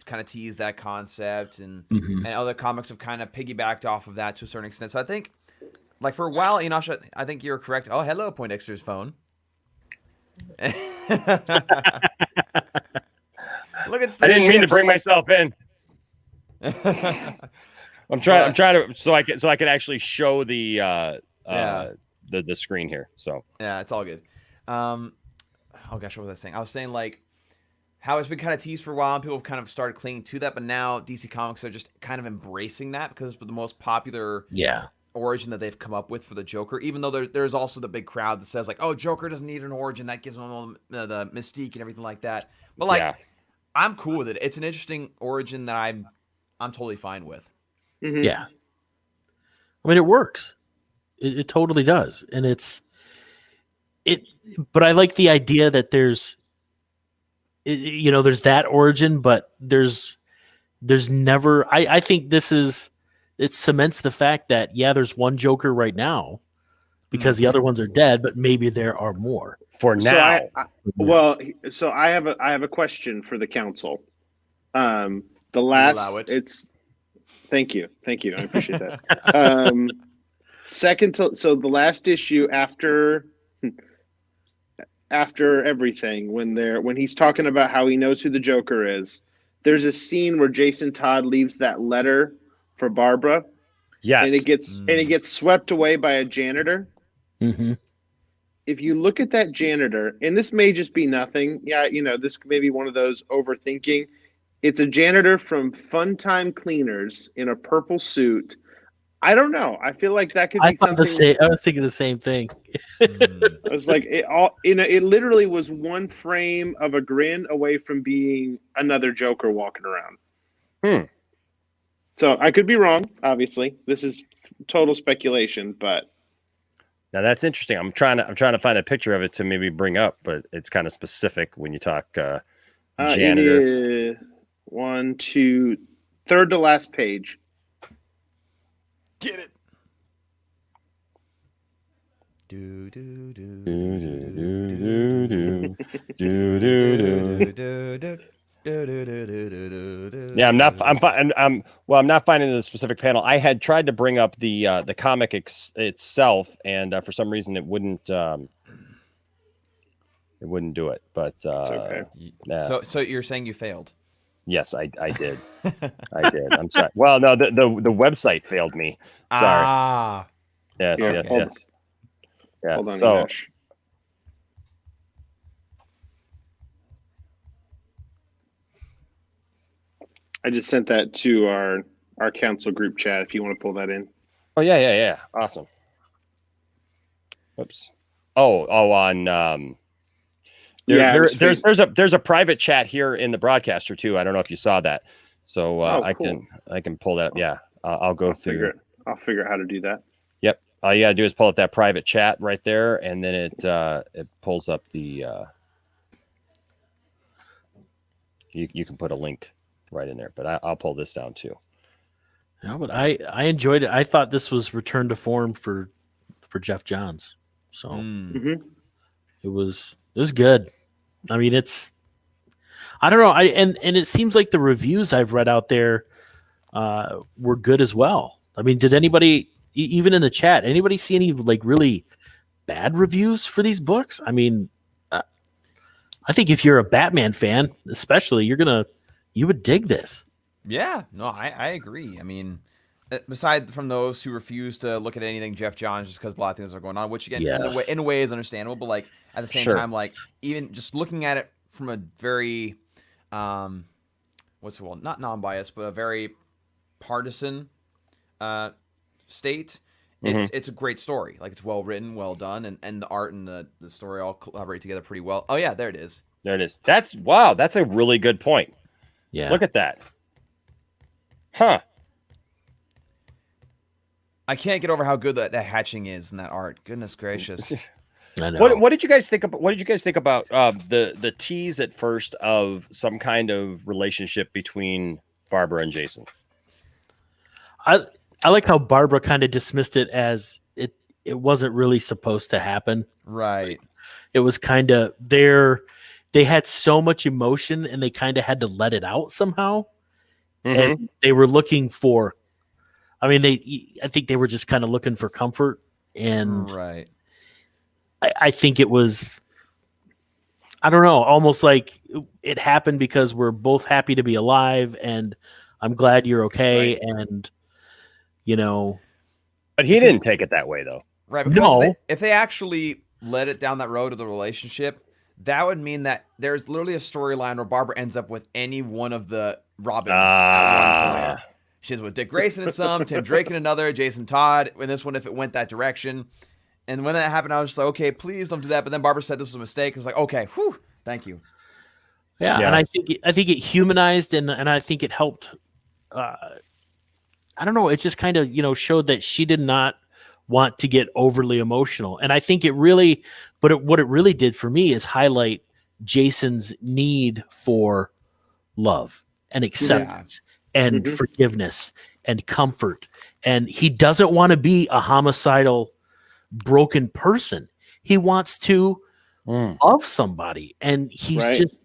kind of teased that concept, and other comics have kind of piggybacked off of that to a certain extent. So I think, like for a while, Enosh, I think you're correct. Oh, hello, Poindexter's phone. Look at. I didn't mean to bring myself in. I'm trying to so I can actually show the screen here. So yeah, it's all good. Oh gosh, what was I saying? I was saying like how it's been kind of teased for a while, and people have kind of started clinging to that, but now DC Comics are just kind of embracing that because it's the most popular origin that they've come up with for the Joker. Even though there's also the big crowd that says like, "Oh, Joker doesn't need an origin. That gives him all the mystique and everything like that." But like, I'm cool with it. It's an interesting origin that I'm totally fine with. Mm-hmm. Yeah, I mean, it works. It totally does, and but I like the idea that there's that origin, but there's never. I think this is it cements the fact that there's one Joker right now because the other ones are dead, but maybe there are more for now. So I have a question for the council. The allow last it. thank you, I appreciate that. So the last issue after everything, when he's talking about how he knows who the Joker is, there's a scene where Jason Todd leaves that letter for Barbara. Yes. And it gets swept away by a janitor. Mm-hmm. If you look at that janitor, and this may just be nothing. Yeah, this may be one of those overthinking. It's a janitor from Fun Time Cleaners in a purple suit. I don't know. I feel like that could be something. I was thinking the same thing. I was like, it literally was one frame of a grin away from being another Joker walking around. So I could be wrong. Obviously, this is total speculation, but now that's interesting. I'm trying to find a picture of it to maybe bring up, but it's kind of specific when you talk janitor. It is 1, 2, third to last page. Get it. Do do do Do, do do, do do, do do, do do do. Yeah, I'm not finding the specific panel. I had tried to bring up the comic itself, and for some reason it wouldn't do it. But It's okay. yeah. So you're saying you failed? Yes, I did. I did. I'm sorry. Well, no, the website failed me. Sorry. Yes, Here, yes, hold- yes. Yeah. Hold on, So Nash. I just sent that to our council group chat. If you want to pull that in. oh yeah. Awesome. Oops. On there's a private chat here in the broadcaster too. I don't know if you saw that. So Cool. I can pull that up. Yeah. I'll go through. I'll figure out how to do that. Yep. All you gotta do is pull up that private chat right there, and then it pulls up the you can put a link right in there, but I'll pull this down too. No, but I enjoyed it. I thought this was return to form for Jeff Johns. So it was good. I mean, I don't know. And it seems like the reviews I've read out there were good as well. I mean, did anybody, even in the chat, anybody see any like really bad reviews for these books? I mean, I think if you're a Batman fan, especially, you would dig this. Yeah, no, I agree. I mean, aside from those who refuse to look at anything Jeff Johns just because a lot of things are going on, which again, in a way is understandable, but like at the same time, like even just looking at it from a very, not non-biased, but a very partisan state, it's a great story. Like it's well written, well done, and the art and the story all collaborate together pretty well. Oh yeah, there it is. There it is. That's a really good point. Yeah. Look at that. Huh. I can't get over how good that hatching is in that art. Goodness gracious. I know. What did you guys think about the tease at first of some kind of relationship between Barbara and Jason? I like how Barbara kind of dismissed it as it wasn't really supposed to happen. Right. It was kind of they had so much emotion and they kind of had to let it out somehow. And they were looking for, I think they were just kind of looking for comfort. And right. I think it was, I don't know, almost like it happened because we're both happy to be alive and I'm glad you're okay. Right. And, but he didn't take it that way though. Right. Because if they actually led it down that road of the relationship, that would mean that there's literally a storyline where Barbara ends up with any one of the Robins at one point. She's with Dick Grayson in some, Tim Drake in another, Jason Todd in this one if it went that direction. And when that happened, I was just like, okay, please don't do that. But then Barbara said this was a mistake. I was like, okay, whew, thank you. Yeah, and I think it humanized and I think it helped. I don't know. It just kind of showed that she did not want to get overly emotional, and I think it really, what it really did for me is highlight Jason's need for love and acceptance and forgiveness and comfort. And he doesn't want to be a homicidal, broken person. He wants to love somebody, and he's just,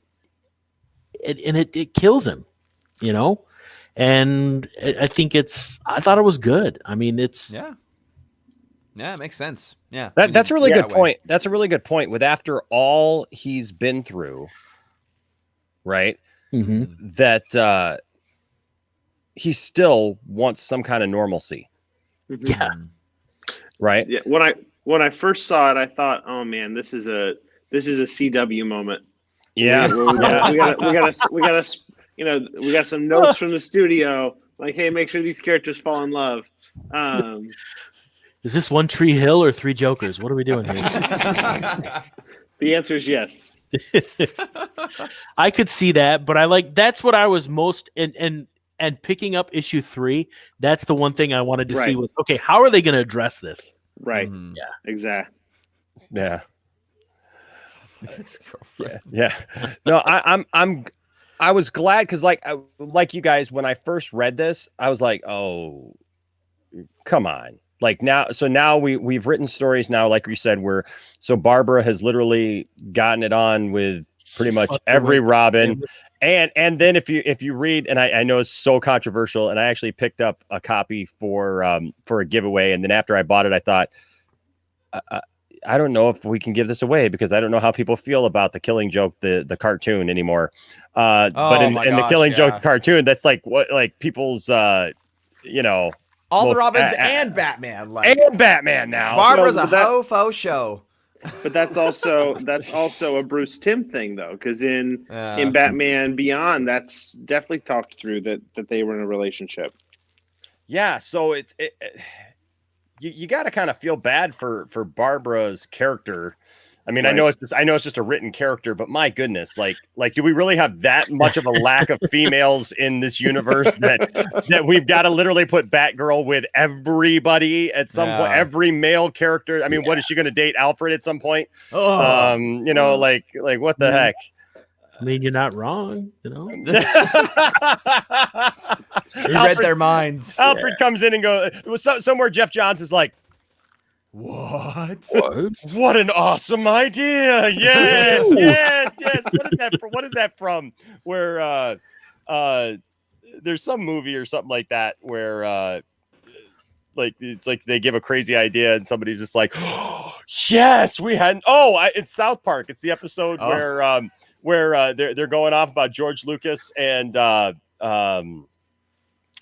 and it kills him, you know? And I think I thought it was good. I mean, it's. Yeah, it makes sense. Yeah. That's a really good point. That's a really good point. With after all he's been through, right? That he still wants some kind of normalcy. Yeah. Right. Yeah. When I first saw it, I thought, oh man, this is a CW moment. Yeah. We got we got some notes from the studio, like, hey, make sure these characters fall in love. Is this One Tree Hill or Three Jokers? What are we doing here? The answer is yes. I could see that, but that's what I was most and picking up issue 3. That's the one thing I wanted to see was, okay, how are they going to address this? Right. Yeah. Exactly. Yeah. Yeah. No, I was glad because like you guys, when I first read this, I was like, oh, come on. Like now we've written stories now, like you said, so Barbara has literally gotten it on with pretty much every Robin. And then if you read, and I know it's so controversial, and I actually picked up a copy for a giveaway, and then after I bought it, I thought, I don't know if we can give this away because I don't know how people feel about the Killing Joke, the cartoon anymore. But in the Killing Joke cartoon, that's like what, like people's, all the Robins and Batman, and Batman now. Barbara's a faux show. But that's also a Bruce Timm thing though, because in Batman Beyond, that's definitely talked through that they were in a relationship. Yeah, so you got to kind of feel bad for Barbara's character. I mean, I know it's just a written character, but my goodness, like, do we really have that much of a lack of females in this universe that we've got to literally put Batgirl with everybody at some point, every male character? I mean, what is she going to date Alfred at some point? Like what the heck? I mean, you're not wrong, you know. You read their minds. Alfred comes in and goes somewhere. Jeff Johns is like, What? What an awesome idea! Yes. What is that from? Where there's some movie or something like that where it's like they give a crazy idea and somebody's just like, oh, yes, we had. It's South Park. It's the episode where they're going off about George Lucas and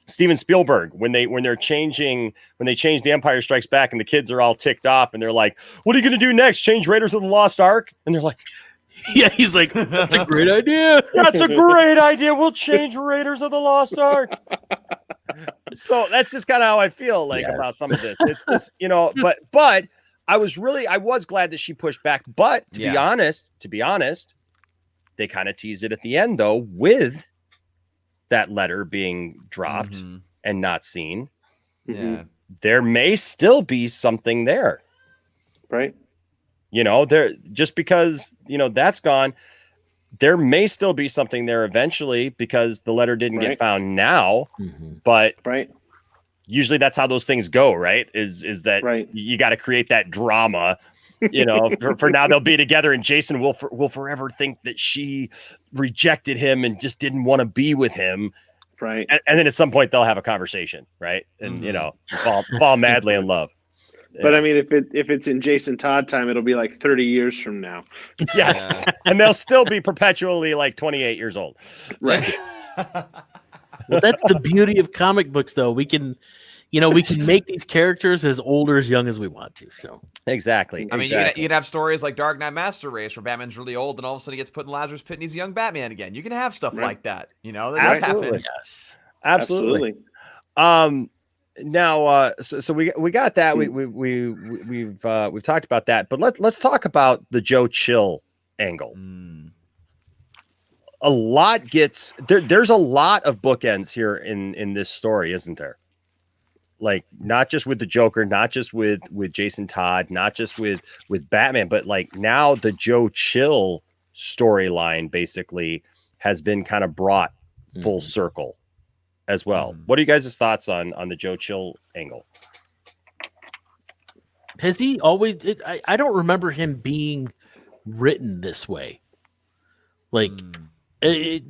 Steven Spielberg when they change The Empire Strikes Back and the kids are all ticked off and they're like, what are you going to do next? Change Raiders of the Lost Ark? And they're like, yeah, he's like, that's a great idea. That's a great idea. We'll change Raiders of the Lost Ark. So that's just kind of how I feel about some of this. It's just, but I was glad that she pushed back. But to be honest, they kind of teased it at the end though with that letter being dropped and not seen. Yeah. There may still be something there. Right. There, just because, that's gone, there may still be something there eventually because the letter didn't get found now, but usually that's how those things go. Right. Is that you got to create that drama, for now they'll be together and Jason will forever think that she rejected him and just didn't want to be with him. Right. And then at some point they'll have a conversation. Right. And, fall madly in love. But I mean, if it's in Jason Todd time, it'll be like 30 years from now. Yes. And they'll still be perpetually like 28 years old. Right. Well, that's the beauty of comic books, though. We can make these characters as old or as young as we want to. So exactly. I mean, you can have stories like Dark Knight Master Race where Batman's really old and all of a sudden he gets put in Lazarus Pit and he's a young Batman again. You can have stuff like that. That happens. Yes. Absolutely. Now, so we got that. We've talked about that, but let's talk about the Joe Chill angle. A lot gets there's a lot of bookends here in this story, isn't there? Like not just with the Joker, not just with Jason Todd, not just with Batman, but like now the Joe Chill storyline basically has been kind of brought full circle. as well. What are you guys' thoughts on the Joe Chill angle? Has he always? I don't remember him being written this way. Like, you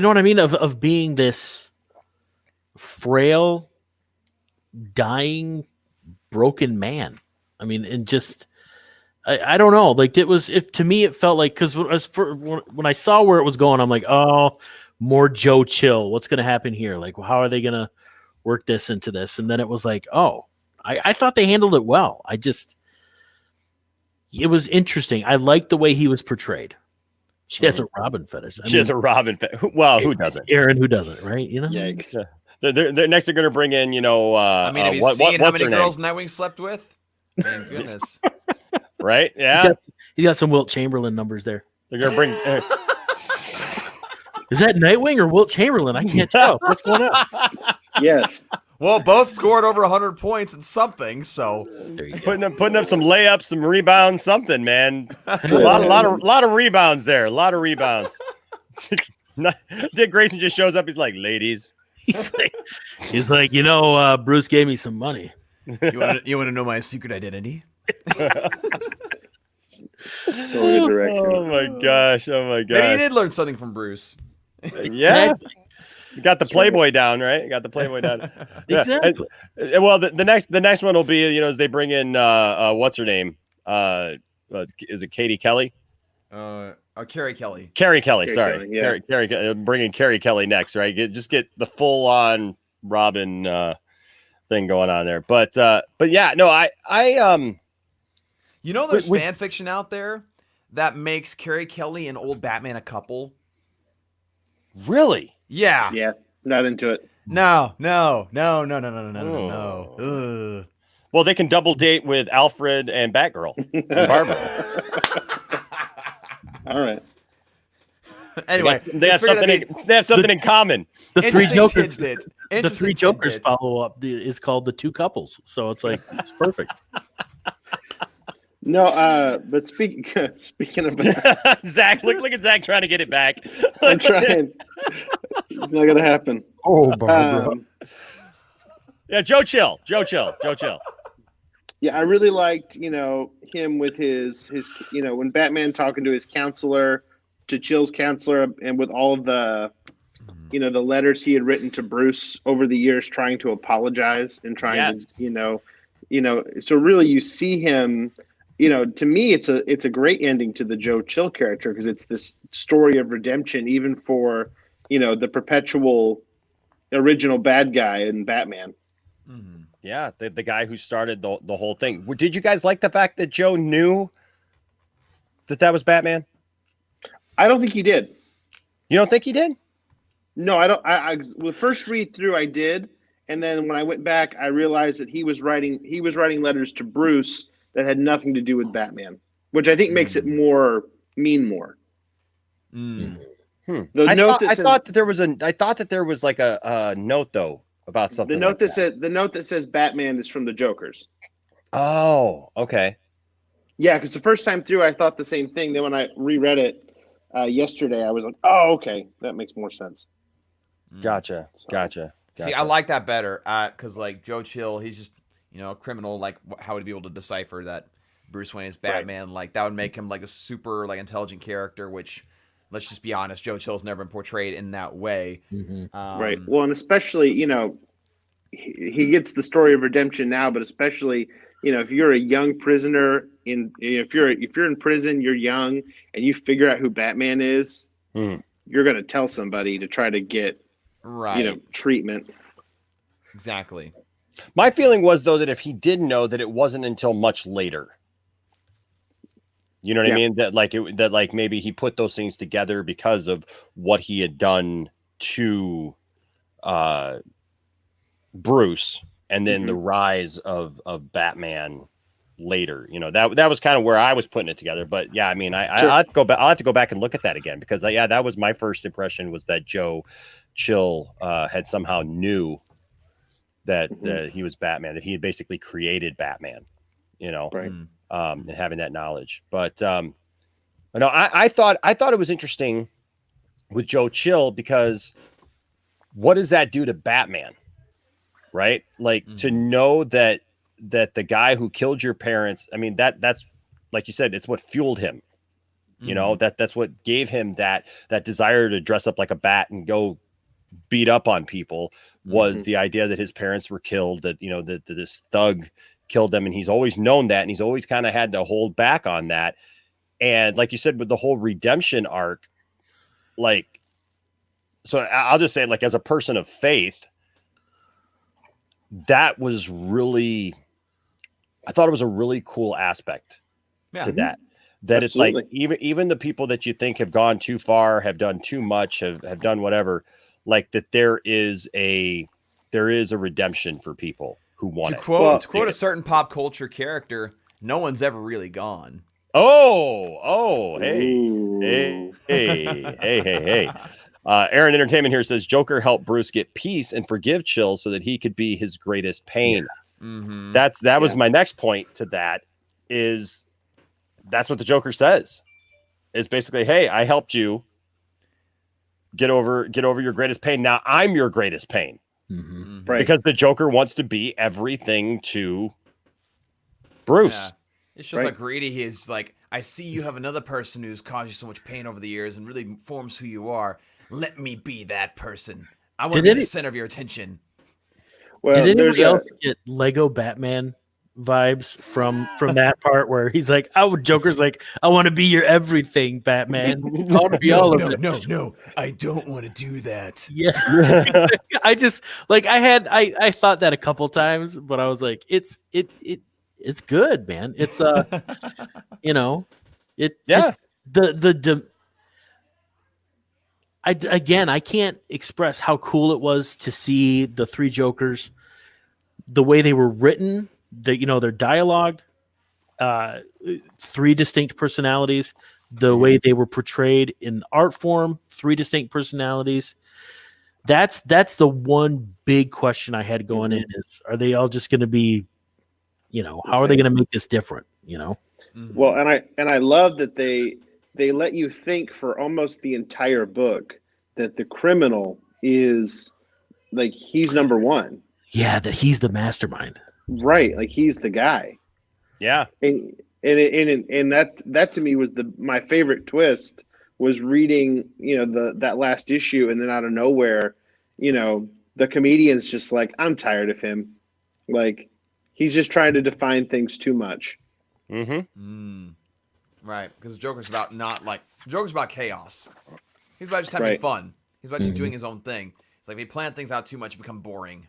know what I mean? Of being this frail, dying, broken man. I mean, and just I don't know. Like it was. If to me, it felt like because when I saw where it was going, I'm like, oh, more Joe Chill. What's going to happen here? Like, how are they going to work this into this? And then it was like, oh. I thought they handled it well. It was interesting. I liked the way he was portrayed. She has a Robin fetish. She has a Robin fetish. Well, who doesn't? Aaron, who doesn't, right? You know? Yikes. They're next they're going to bring in, I mean, have you seen how what's many her girls name? Nightwing slept with? Thank goodness. Right? Yeah. He's got some Wilt Chamberlain numbers there. They're going to bring... Is that Nightwing or Wilt Chamberlain? I can't tell. What's going on? Yes. Well, both scored over 100 points in something, so putting up some layups, some rebounds, something, man. A lot of rebounds there. A lot of rebounds. Dick Grayson just shows up. He's like, ladies. He's like, Bruce gave me some money. You want to know my secret identity? Oh my gosh. Maybe he did learn something from Bruce. Yeah. You got the Playboy down, right? You got the Playboy down. Yeah. Exactly. Well, the next one will be, as they bring in what's her name? Is it Katie Kelly? Carrie Kelly. Carrie Kelly, sorry. Kelly, yeah. Carrie bringing Carrie Kelly next, right? Get the full on Robin thing going on there. But yeah, no, I there's fan fiction out there that makes Carrie Kelly and old Batman a couple. Really? Yeah. Yeah. Not into it. No. Well, they can double date with Alfred and Batgirl and Barbara. All right. Anyway, they have something in common. The three Jokers. The three Jokers follow up is called the Two Couples. So it's like it's perfect. No, but speaking of Zach, look at Zach trying to get it back. I'm trying. It's not gonna happen. Oh, Barbara. Yeah, Joe Chill. Yeah, I really liked, him with his when Batman talking to his counselor, to Chill's counselor, and with all of the, the letters he had written to Bruce over the years, trying to apologize and trying to, so really you see him. To me, it's a great ending to the Joe Chill character because it's this story of redemption, even for the perpetual original bad guy in Batman. Mm-hmm. Yeah, the guy who started the whole thing. Did you guys like the fact that Joe knew that was Batman? I don't think he did. You don't think he did? No, I don't. The first read through, I did, and then when I went back, I realized that he was writing letters to Bruce that had nothing to do with Batman, which I think makes it more. I thought that there was like a note though about something. The note that says Batman is from the Jokers. Oh, okay. Yeah, because the first time through, I thought the same thing. Then when I reread it yesterday, I was like, oh, okay, that makes more sense. Gotcha. See, I like that better because like Joe Chill, he's just a criminal. Like, how would he be able to decipher that Bruce Wayne is Batman? Right. Like that would make him like a super like intelligent character, which. Let's just be honest, Joe Chill's never been portrayed in that way. Mm-hmm. Right. Well, and especially, he gets the story of redemption now, but especially, if you're a young prisoner if you're in prison, you're young and you figure out who Batman is, you're going to tell somebody to try to get, treatment. Exactly. My feeling was though, that if he didn't know, that it wasn't until much later. You know what I mean? That maybe he put those things together because of what he had done to Bruce, and then the rise of Batman later. That was kind of where I was putting it together. But yeah, I mean, I'll have to go back. I'll have to go back and look at that again because that was my first impression, was that Joe Chill had somehow knew that he was Batman, that he had basically created Batman. Right. And having that knowledge. But I thought it was interesting with Joe Chill because what does that do to Batman? Right? Like to know that the guy who killed your parents, I mean, that's like you said, it's what fueled him. You know, that's what gave him that desire to dress up like a bat and go beat up on people, was the idea that his parents were killed, that, you know, that this thug killed them. And he's always known that. And he's always kind of had to hold back on that. And like you said, with the whole redemption arc, like, so I'll just say, like, as a person of faith, that was really, I thought it was a really cool aspect to that. That Absolutely. It's like even the people that you think have gone too far, have done too much, have done whatever, like that there is a redemption for people who want To it. quote a certain pop culture character, no one's ever really gone. Hey. Aaron Entertainment here says Joker helped Bruce get peace and forgive Chill so that he could be his greatest pain. That was my next point to that, is that's what the Joker says. It's basically, hey, I helped you get over your greatest pain. Now I'm your greatest pain. Right. Because the Joker wants to be everything to Bruce. Yeah. It shows how greedy he is. Like, I see you have another person who's caused you so much pain over the years and really forms who you are. Let me be that person. I want to be the center of your attention. Well, did anybody else get Lego Batman vibes from that part where he's like, Joker's like, I want to be your everything, Batman. I want to be all of it. No, I don't want to do that. Yeah. I just like I thought that a couple times, but I was like, it's good, man. It's you know, just I can't express how cool it was to see the three Jokers, the way they were written, their dialogue, three distinct personalities, the way they were portrayed in art form, three distinct personalities. That's the one big question I had going in is, are they all just going to be, how are they going to make this different? Well, and I love that they let you think for almost the entire book that the criminal is like, he's number one. Yeah, that he's the mastermind. Right, like he's the guy. Yeah. And that to me was my favorite twist, was reading, that last issue, and then out of nowhere, the comedian's just like, I'm tired of him. Like, he's just trying to define things too much. Right, because Joker's about Joker's about chaos. He's about just having fun. He's about just doing his own thing. It's like if you plan things out too much, you become boring.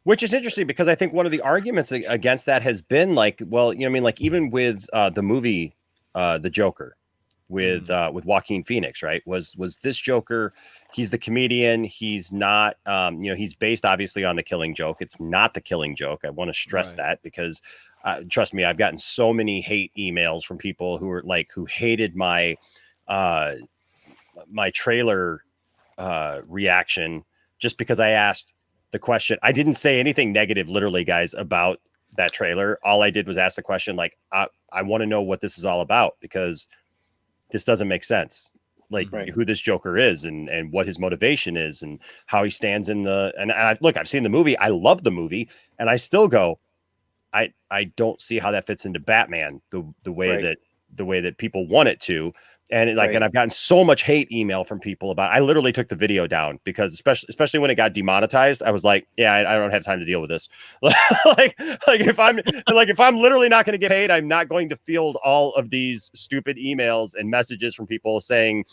Which is interesting, because I think one of the arguments against that has been like, well, like even with the movie, The Joker, with Joaquin Phoenix, right? Was this Joker? He's the comedian. He's not, he's based obviously on The Killing Joke. It's not The Killing Joke. I want to stress that, because trust me, I've gotten so many hate emails from people who hated my my trailer reaction, just because I asked the question. I didn't say anything negative, literally, guys, about that trailer. All I did was ask the question, like, I want to know what this is all about, because this doesn't make sense. Like who this Joker is and what his motivation is and how he stands in look, I've seen the movie. I love the movie, and I still go, I don't see how that fits into Batman the way that people want it to. And and I've gotten so much hate email from people about, I literally took the video down, because especially when it got demonetized, I was like, yeah, I don't have time to deal with this. if I'm literally not going to get paid, I'm not going to field all of these stupid emails and messages from people saying,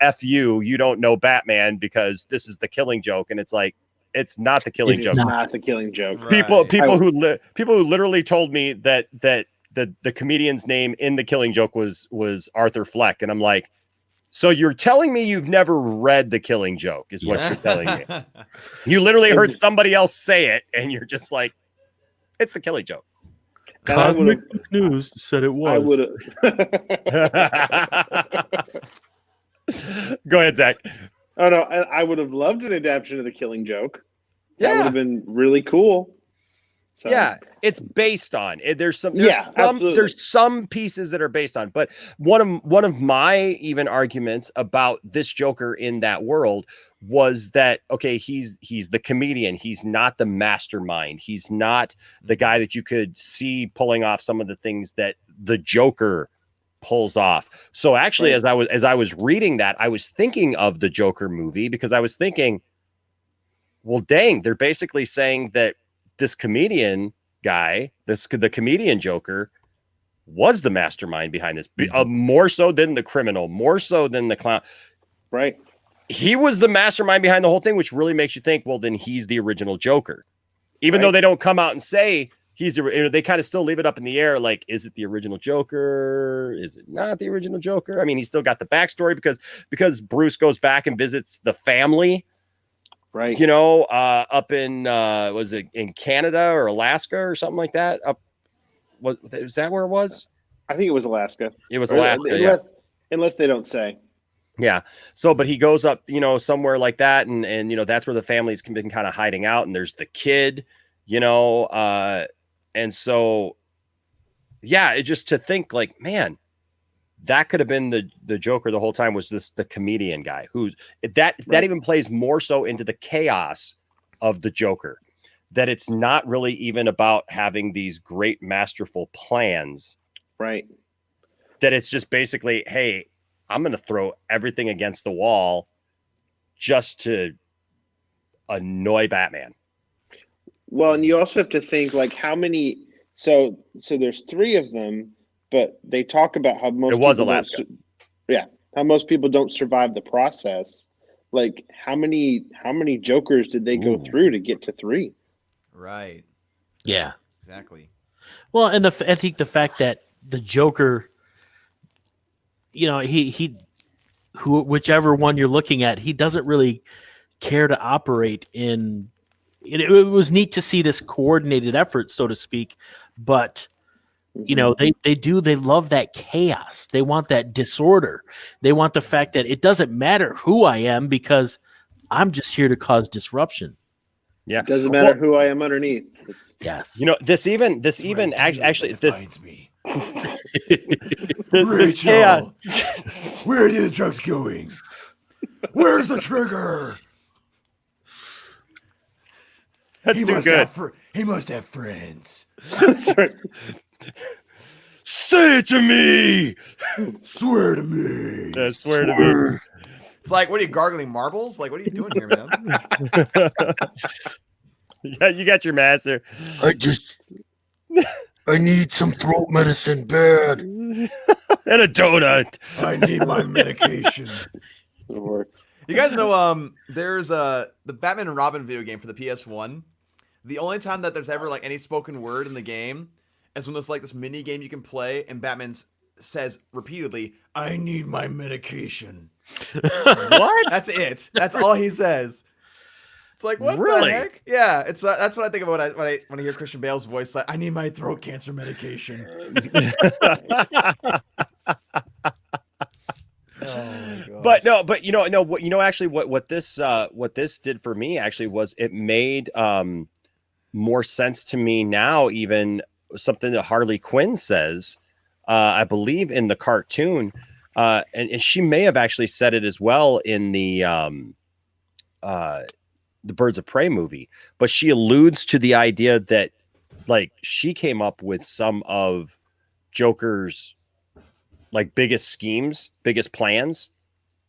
F you don't know Batman because this is The Killing Joke. And it's like, it's not The Killing Joke. It's not The Killing Joke. People who literally told me that the comedian's name in The Killing Joke was Arthur Fleck. And I'm like, so you're telling me you've never read The Killing Joke is what you're telling me. You literally heard somebody else say it, and you're just like, it's The Killing Joke. Cosmic News said it was. I would have. Go ahead, Zach. Oh, no, I would have loved an adaptation of The Killing Joke. That Yeah. would have been really cool. So, yeah, it's based on. Absolutely. There's some pieces that are based on, but one of my even arguments about this Joker in that world was that, okay, he's the comedian, he's not the mastermind, he's not the guy that you could see pulling off some of the things that the Joker pulls off. So actually, as I was reading that, I was thinking of the Joker movie, because I was thinking, well, dang, they're basically saying that this comedian guy, the comedian Joker, was the mastermind behind this, more so than the criminal, more so than the clown. Right. He was the mastermind behind the whole thing, which really makes you think, well, then he's the original Joker. Even though they don't come out and say he's they kind of still leave it up in the air. Like, is it the original Joker? Is it not the original Joker? I mean, he's still got the backstory because Bruce goes back and visits the family. Right. You know, up in, was it in Canada or Alaska or something like that? Was that where it was? I think it was Alaska. It was Alaska, unless they don't say. Yeah. So, but he goes up, you know, somewhere like that. And you know, that's where the family's been kind of hiding out. And there's the kid, you know, and so, yeah, it just to think like, man, that could have been the Joker the whole time, was the comedian guy who's that even plays more so into the chaos of the Joker, that it's not really even about having these great masterful plans. Right. That it's just basically, hey, I'm going to throw everything against the wall just to annoy Batman. Well, and you also have to think like how many, so there's 3 of them, but they talk about how most Alaska. How most people don't survive the process. Like how many Jokers did they go through to get to 3? Right. Yeah. Exactly. Well, and I think the fact that the Joker, you know, whichever one you're looking at, he doesn't really care to operate in. It was neat to see this coordinated effort, so to speak, but. You know, they love that chaos. They want that disorder. They want the fact that it doesn't matter who I am because I'm just here to cause disruption. Yeah. It doesn't matter who I am underneath. Yes. You know, this even actually defines me. this chaos. Where are the drugs going? Where's the trigger? That's too good. He must have friends. Say it to me. Swear to me. Yeah, swear to me. It's like, what are you gargling marbles? Like, what are you doing here, man? Yeah, you got your master. I need some throat medicine bad. And a donut. I need my medication. It works. You guys know, there's the Batman and Robin video game for the PS1. The only time that there's ever like any spoken word in the game is when there's like this mini game you can play, and Batman says repeatedly, "I need my medication." What? That's it. That's all he says. It's like, what the heck? Yeah, that's what I think about when I hear Christian Bale's voice. Like, I need my throat cancer medication. But you know, actually, what this did for me actually was it made more sense to me now, even something that Harley Quinn says, I believe in the cartoon, and she may have actually said it as well in the Birds of Prey movie, but she alludes to the idea that like she came up with some of Joker's like biggest schemes, biggest plans,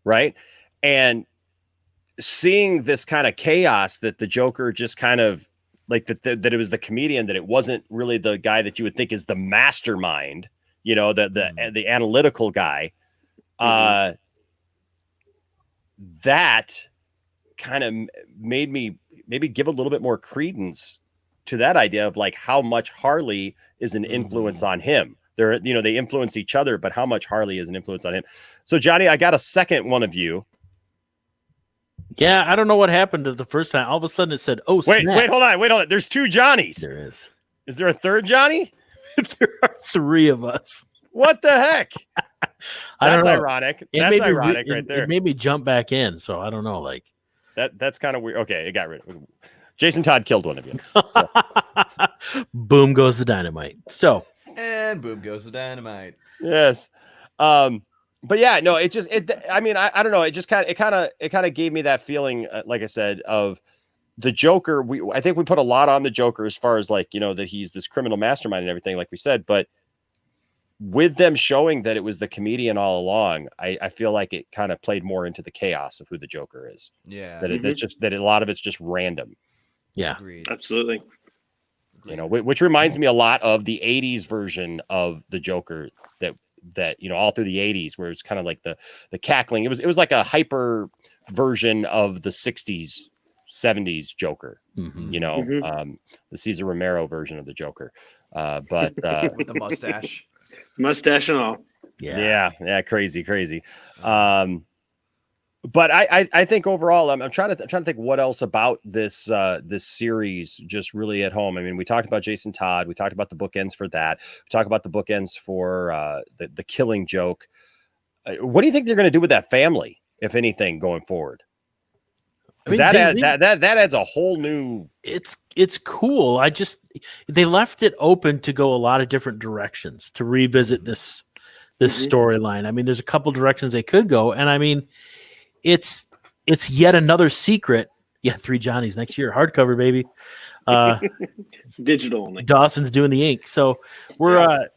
right? And seeing this kind of chaos that the Joker just kind of like that it was the comedian, that it wasn't really the guy that you would think is the mastermind, you know, the analytical guy. That kind of made me maybe give a little bit more credence to that idea of like how much Harley is an influence on him. They're, you know, they influence each other, but how much Harley is an influence on him. So Johnny, I got a second one of you. Yeah, I don't know what happened to the first time. All of a sudden it said, "Oh, wait, snap." hold on. There's 2 Johnnies. There is. Is there a third Johnny? There are 3 of us. What the heck? That's ironic. That's right there. It made me jump back in, so I don't know. Like that's kind of weird. Okay, it got rid of. Jason Todd killed one of you. So. Boom goes the dynamite. So, And boom goes the dynamite. Yes. But yeah, no, I mean, I don't know. It just kind of gave me that feeling, like I said, of the Joker. I think we put a lot on the Joker as far as like, that he's this criminal mastermind and everything, like we said, but with them showing that it was the comedian all along, I feel like it kind of played more into the chaos of who the Joker is. Yeah. That a lot of it's just random. yeah. Agreed. Absolutely. Which reminds me a lot of the 80s version of the Joker that all through the 80s, where it's kind of like the cackling. It was like a hyper version of the 60s 70s Joker, the Cesar Romero version of the Joker, but With the mustache. Mustache and all. yeah, crazy. But I think overall, I'm trying to think what else about this series just really at home. I mean, we talked about Jason Todd, we talked about the bookends for that, we talked about the bookends for the Killing Joke. What do you think they're going to do with that family, if anything, going forward? I mean, that adds a whole new. It's cool. They left it open to go a lot of different directions to revisit this storyline. I mean, there's a couple directions they could go, and I mean, it's yet another secret. Yeah, 3 Johnnies next year, hardcover, baby. Digital only. Dawson's doing the ink, so we're.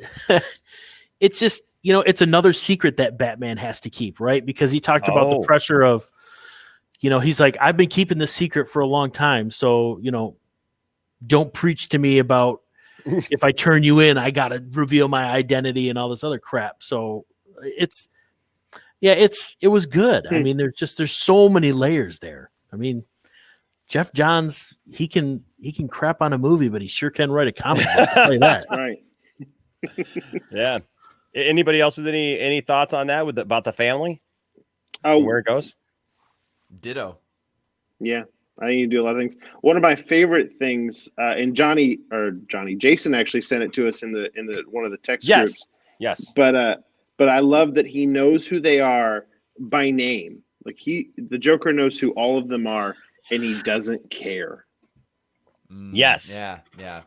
It's just it's another secret that Batman has to keep, right? Because he talked about the pressure of. He's like, I've been keeping this secret for a long time. So, don't preach to me about if I turn you in, I got to reveal my identity and all this other crap. So it was good. I mean, there's so many layers there. I mean, Jeff Johns, he can crap on a movie, but he sure can write a comic book. I'll tell you that. Right. Yeah. Anybody else with any thoughts on that about the family? Oh, where it goes? Ditto. Yeah, I think you do a lot of things. One of my favorite things, and Jason actually sent it to us in the one of the text groups. Yes. But I love that he knows who they are by name. Like the Joker knows who all of them are, and he doesn't care. Yes. Yeah.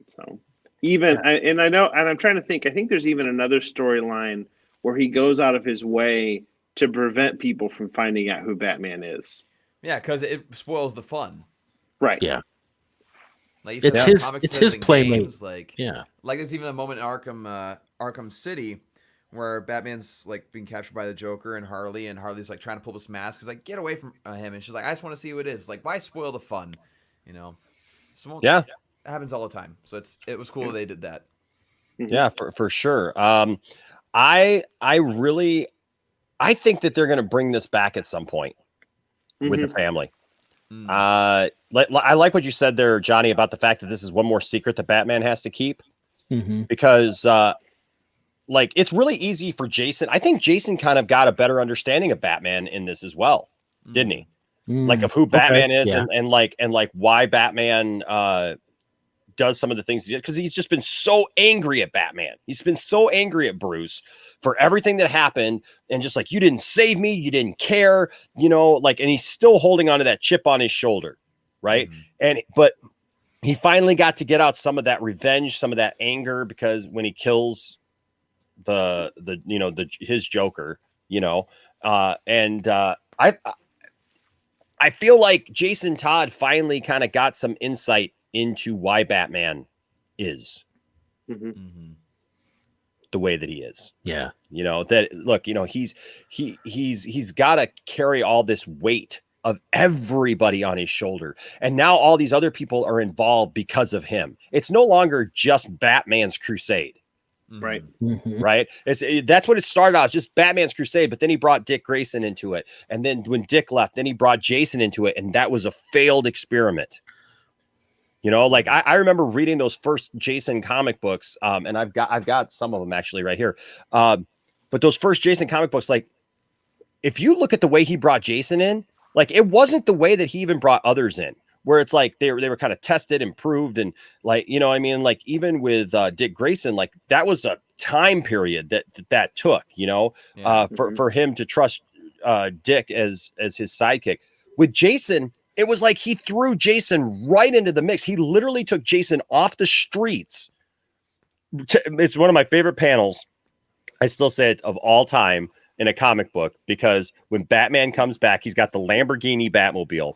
So I'm trying to think. I think there's even another storyline where he goes out of his way to prevent people from finding out who Batman is. Yeah, because it spoils the fun. Right. Yeah. Like it's his playmate. Like like there's even a moment in Arkham City where Batman's like being captured by the Joker and Harley's like trying to pull this mask. He's like, get away from him, and she's like, I just want to see who it is. Like, why spoil the fun? It happens all the time. So it was cool that they did that. Yeah, for sure. I think that they're going to bring this back at some point with the family. I like what you said there, Johnny, about the fact that this is one more secret that Batman has to keep, because it's really easy for Jason. I think Jason kind of got a better understanding of Batman in this as well, didn't he? Like of who Batman is and why Batman does some of the things he did, because he's just been so angry at Batman. He's been so angry at Bruce for everything that happened, and just like, you didn't save me, you didn't care, and he's still holding on to that chip on his shoulder, right? But he finally got to get out some of that revenge, some of that anger, because when he kills his Joker, I feel like Jason Todd finally kind of got some insight into why Batman is the way that he is. Yeah. He's got to carry all this weight of everybody on his shoulder. And now all these other people are involved because of him. It's no longer just Batman's crusade. Right. Right. That's what it started out, just Batman's crusade. But then he brought Dick Grayson into it. And then when Dick left, then he brought Jason into it. And that was a failed experiment. I remember reading those first Jason comic books, and I've got some of them actually right here. But those first Jason comic books, like, if you look at the way he brought Jason in, like, it wasn't the way that he even brought others in, where it's like they were kind of tested and proved, and like, like even with Dick Grayson, like that was a time period that took, for him to trust Dick as his sidekick. With Jason, it was like he threw Jason right into the mix. He literally took Jason off the streets. It's one of my favorite panels. I still say it of all time in a comic book, because when Batman comes back, he's got the Lamborghini Batmobile,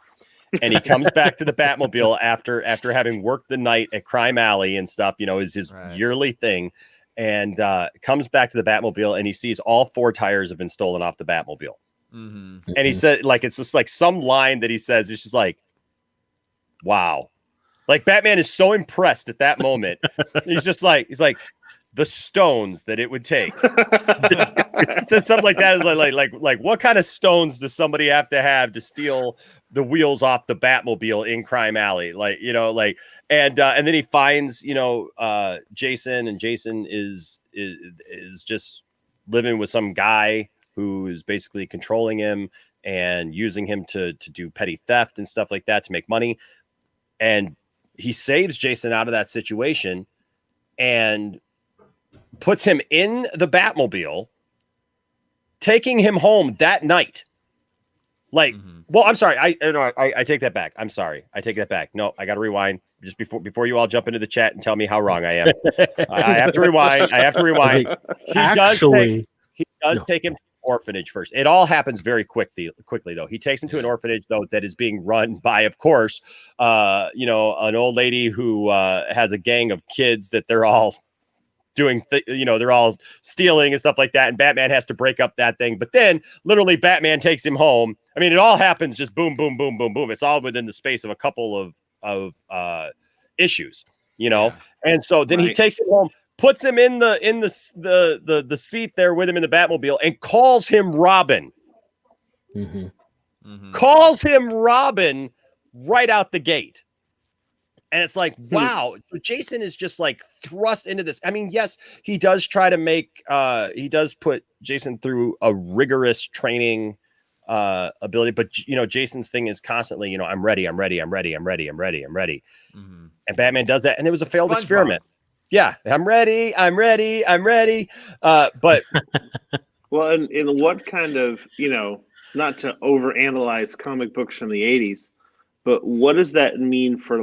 and he comes back to the Batmobile after having worked the night at Crime Alley and stuff, is his yearly thing, and comes back to the Batmobile, and he sees all 4 tires have been stolen off the Batmobile. Mm-hmm. And he said, like, it's just like some line that he says, it's just like, wow. Like, Batman is so impressed at that moment. He's like, the stones that it would take. Said something like that. Like, what kind of stones does somebody have to steal the wheels off the Batmobile in Crime Alley? And then he finds, Jason, and Jason is just living with some guy who is basically controlling him and using him to do petty theft and stuff like that to make money. And he saves Jason out of that situation and puts him in the Batmobile, taking him home that night. Well, I'm sorry. I take that back. I'm sorry. I take that back. No, I got to rewind just before you all jump into the chat and tell me how wrong I am. I have to rewind. He does take him to an orphanage first. It all happens very quickly though. He takes him to an orphanage though that is being run by, of course, an old lady who has a gang of kids that they're all doing, they're all stealing and stuff like that. And Batman has to break up that thing. But then literally Batman takes him home. I mean, it all happens just boom, boom, boom, boom, boom. It's all within the space of a couple of issues, And so then he takes him home, puts him in the seat there with him in the Batmobile, and calls him Robin. Mm-hmm. Mm-hmm. Calls him Robin right out the gate. And it's like, wow, Jason is just like thrust into this. I mean, yes, he does try to he does put Jason through a rigorous training ability, but Jason's thing is constantly, I'm ready. Mm-hmm. And Batman does that, and it was a failed experiment. Yeah, I'm ready. But well, in what kind of, not to overanalyze comic books from the 80s, but what does that mean for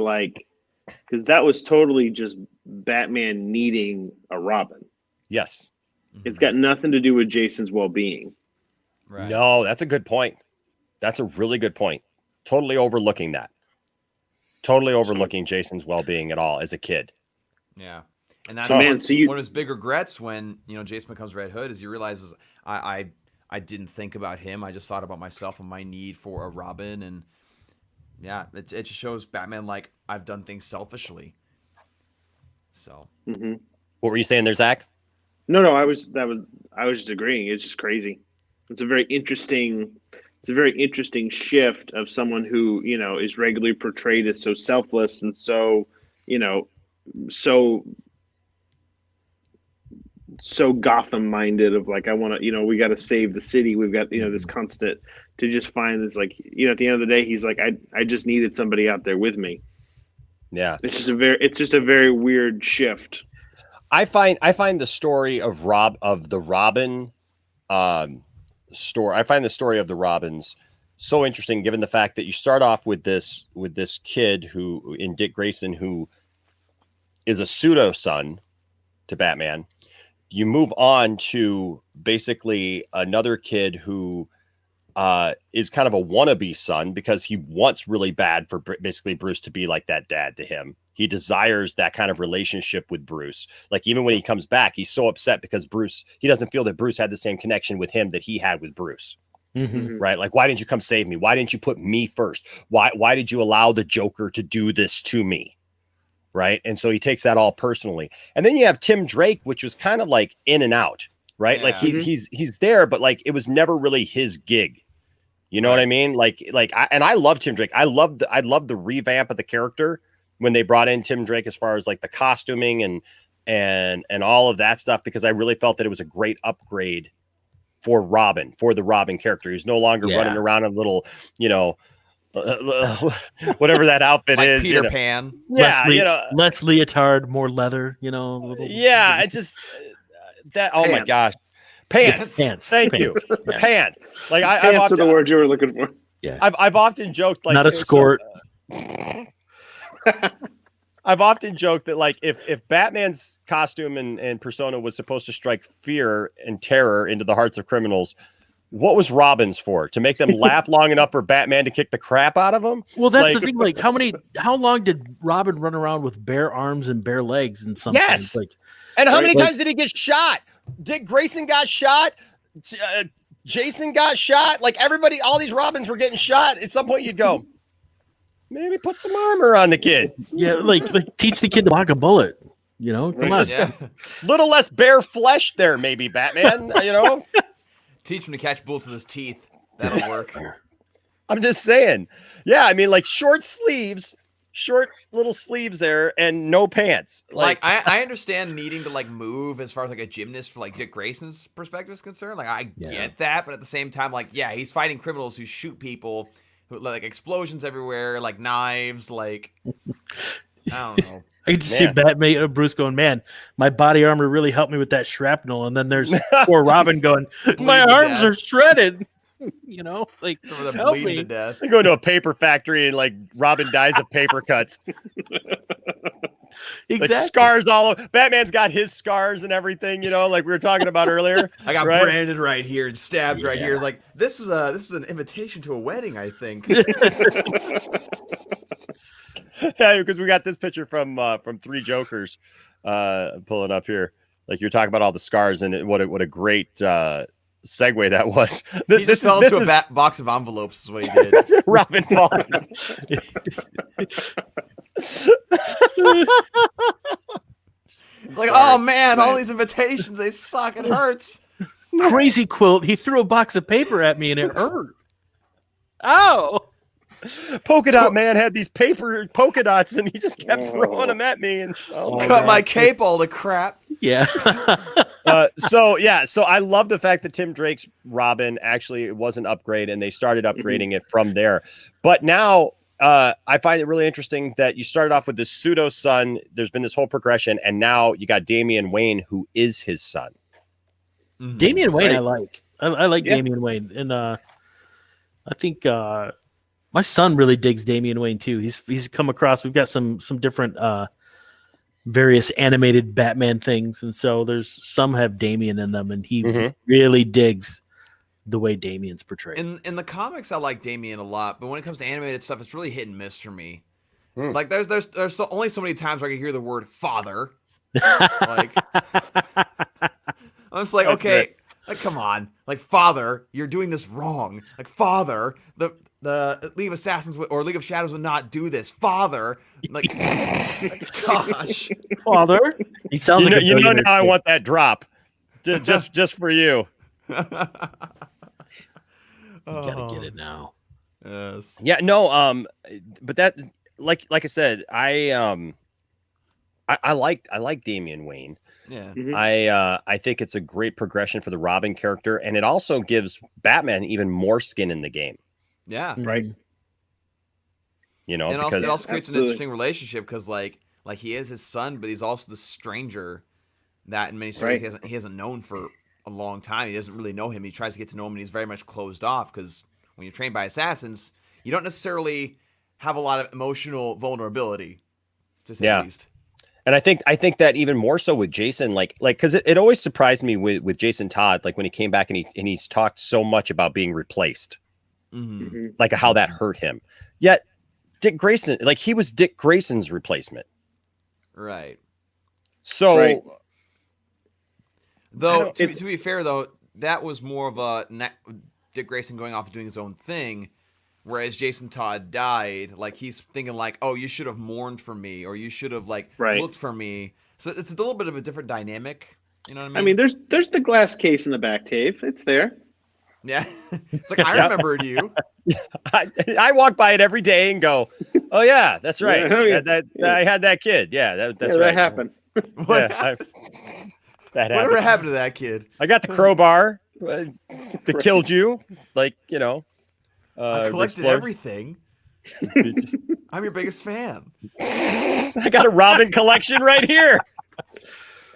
because that was totally just Batman needing a Robin. Yes. It's got nothing to do with Jason's well-being. Right. No, that's a good point. That's a really good point. Totally overlooking that. Totally overlooking Jason's well-being at all as a kid. Yeah. And that's one of his big regrets when, Jason becomes Red Hood, is he realizes I didn't think about him. I just thought about myself and my need for a Robin. And yeah, it just shows Batman, like, I've done things selfishly. So. Mm-hmm. What were you saying there, Zach? No, I was just agreeing. It's just crazy. It's a very interesting shift of someone who, is regularly portrayed as so selfless and so, so Gotham minded of like, I want to, we got to save the city. We've got, this constant, to just find this, like, at the end of the day, he's like, I just needed somebody out there with me. Yeah. It's just a very weird shift. I find the story of the Robin story. I find the story of the Robins so interesting, given the fact that you start off with this kid who, in Dick Grayson, who is a pseudo son to Batman. You move on to basically another kid who is kind of a wannabe son because he wants really bad for basically Bruce to be like that dad to him. He desires that kind of relationship with Bruce. Like, even when he comes back, he's so upset because he doesn't feel that Bruce had the same connection with him that he had with Bruce. Mm-hmm. Right? Like, why didn't you come save me? Why didn't you put me first? Why did you allow the Joker to do this to me? Right? And so he takes that all personally. And then you have Tim Drake, which was kind of like in and out, right? Yeah. Like he's there, but like it was never really his gig. You know what I mean? I love Tim Drake. I love the revamp of the character when they brought in Tim Drake, as far as like the costuming and all of that stuff, because I really felt that it was a great upgrade for the Robin character. He's no longer running around in a little, whatever that outfit like is, Peter Pan. Yeah, less leotard, more leather. Yeah, it just that. Oh my gosh, pants. Thank you, pants. Like pants are the word you were looking for. Yeah. I've often joked like Not a skort. I've often joked that like if Batman's costume and persona was supposed to strike fear and terror into the hearts of criminals, what was Robin's for? To make them laugh long enough for Batman to kick the crap out of them? Well, that's the thing. Like, how long did Robin run around with bare arms and bare legs? And sometimes, yes. like, and how many times did he get shot? Dick Grayson got shot. Jason got shot. Like everybody, all these Robins were getting shot. At some point, you'd go, maybe put some armor on the kid. Yeah, like teach the kid to block a bullet. You know, come on. Just little less bare flesh there, maybe Batman. You know. Teach him to catch bullets with his teeth. That'll work. I'm just saying. Yeah, I mean, like short little sleeves there, and no pants. Like I understand needing to like move as far as like a gymnast for like Dick Grayson's perspective is concerned. Like I get that, but at the same time, like he's fighting criminals who shoot people, who like explosions everywhere, like knives, like I don't know. I can just see Batman, Bruce going, man, my body armor really helped me with that shrapnel. And then there's poor Robin going, my arms are shredded. You know, like help me. To death. They go into a paper factory and like Robin dies of paper cuts. Exactly. Like scars all over. Batman's got his scars and everything, you know, like we were talking about earlier. I got branded right here and stabbed right here. It's like this is an invitation to a wedding, I think. Yeah, because we got this picture from Three Jokers, pulling up here. Like you're talking about all the scars and what a great segue that was. He just fell into a box of envelopes. Is what he did. Robin falls. Like, oh man, all these invitations, they suck. It hurts. Crazy Quilt. He threw a box of paper at me and it hurt. Oh. Polka Dot Man had these paper polka dots and he just kept throwing them at me and cut my cape all to crap. Yeah. So I love the fact that Tim Drake's Robin actually was an upgrade and they started upgrading it from there. But now I find it really interesting that you started off with this pseudo son. There's been this whole progression, and now you got Damian Wayne, who is his son. Mm-hmm. Damian Wayne, right? I like Damian Wayne, and I think my son really digs Damian Wayne too. He's come across. We've got some different various animated Batman things, and so there's some have Damian in them, and he really digs the way Damian's portrayed. In the comics, I like Damian a lot, but when it comes to animated stuff, it's really hit and miss for me. Like there's only so many times where I can hear the word father. Like I'm just like, that's okay, like come on, like father, you're doing this wrong. Like father, the League of Assassins or League of Shadows would not do this. Father, like gosh, father. He sounds like you know now I want that drop, just for you. Gotta get it now. Yes. Yeah. No. But that, like I said, I like Damian Wayne. Yeah. I think it's a great progression for the Robin character, and it also gives Batman even more skin in the game. Yeah. Right. You know, and because it also creates an interesting relationship because like he is his son, but he's also the stranger that in many stories he hasn't known for a long time. He doesn't really know him. He tries to get to know him, and he's very much closed off because when you're trained by assassins, you don't necessarily have a lot of emotional vulnerability, to say the least. And I think that even more so with Jason, like because it always surprised me with Jason Todd, like when he came back and he's talked so much about being replaced, like how that hurt him. Yet Dick Grayson, like he was Dick Grayson's replacement, right? So. Though, to be fair, though, that was more of a Dick Grayson going off and doing his own thing, whereas Jason Todd died. Like, he's thinking, like, oh, you should have mourned for me, or you should have, like, looked for me. So it's a little bit of a different dynamic. You know what I mean? I mean, there's the glass case in the back, Dave. It's there. Yeah. It's like, I remembered you. I walk by it every day and go, oh, yeah, that's right. I had that kid. Yeah, that's right. That happened. What happened? Whatever happened to that kid? I got the crowbar that killed you. Like, you know. I collected everything. I'm your biggest fan. I got a Robin collection right here.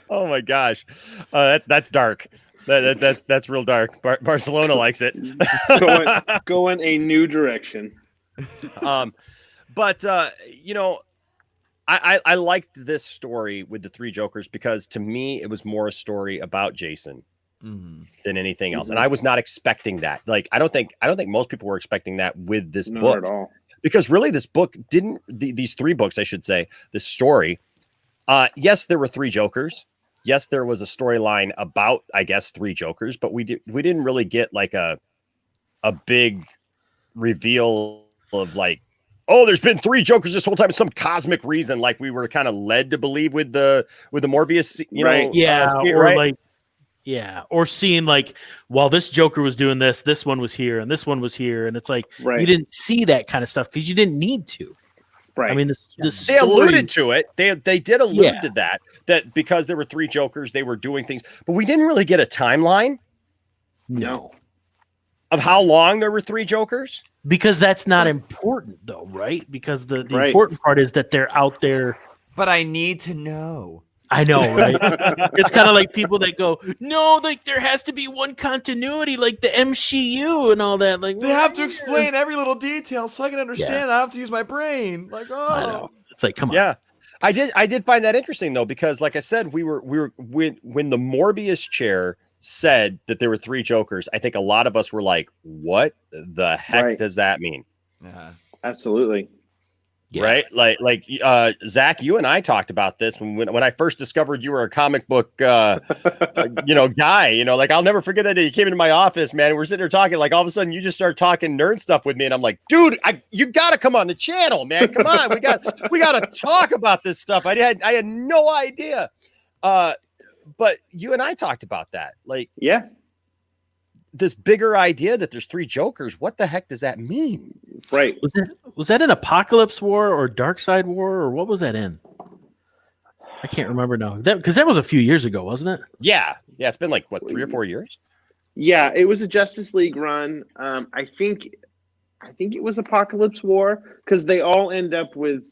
Oh my gosh. That's dark. That's real dark. Barcelona likes it. Going a new direction. But I liked this story with the three Jokers because to me it was more a story about Jason than anything else, and I was not expecting that. Like I don't think most people were expecting that with this book at all. Because really this book didn't. These three books, I should say, this story. Yes, there were three Jokers. Yes, there was a storyline about, I guess, three Jokers, but we didn't really get like a big reveal of like, oh, there's been three Jokers this whole time. Some cosmic reason, like we were kind of led to believe with the Morbius, or seeing like, while this Joker was doing this one was here, and this one was here, and it's like you didn't see that kind of stuff because you didn't need to. Right. I mean, this they alluded to it. They did allude to that because there were three Jokers, they were doing things, but we didn't really get a timeline. No. Of how long there were three Jokers. Because that's not important, though, right? Because the important part is that they're out there. But I need to know. I know, right? It's kind of like people that go, no, like there has to be one continuity, like the MCU and all that. Like they have to explain every little detail so I can understand. I have to use my brain. Like, I know. It's like, come on. Yeah, I did find that interesting though, because like I said, we were when the Morbius chair said that there were three Jokers, I think a lot of us were like, what the heck does that mean? Yeah, absolutely. Yeah. Right. Like Zach, you and I talked about this when I first discovered you were a comic book, guy, like I'll never forget that day you came into my office, man. And we're sitting there talking, like all of a sudden you just start talking nerd stuff with me. And I'm like, dude, you got to come on the channel, man. Come on. We got to talk about this stuff. I had no idea. But you and I talked about that. Like, yeah. This bigger idea that there's three Jokers. What the heck does that mean? Right. Was that an Apocalypse War or Dark Side War, or what was that in? I can't remember now. Because that was a few years ago, wasn't it? Yeah. Yeah. It's been like, what, 3 or 4 years? Yeah. It was a Justice League run. I think it was Apocalypse War because they all end up with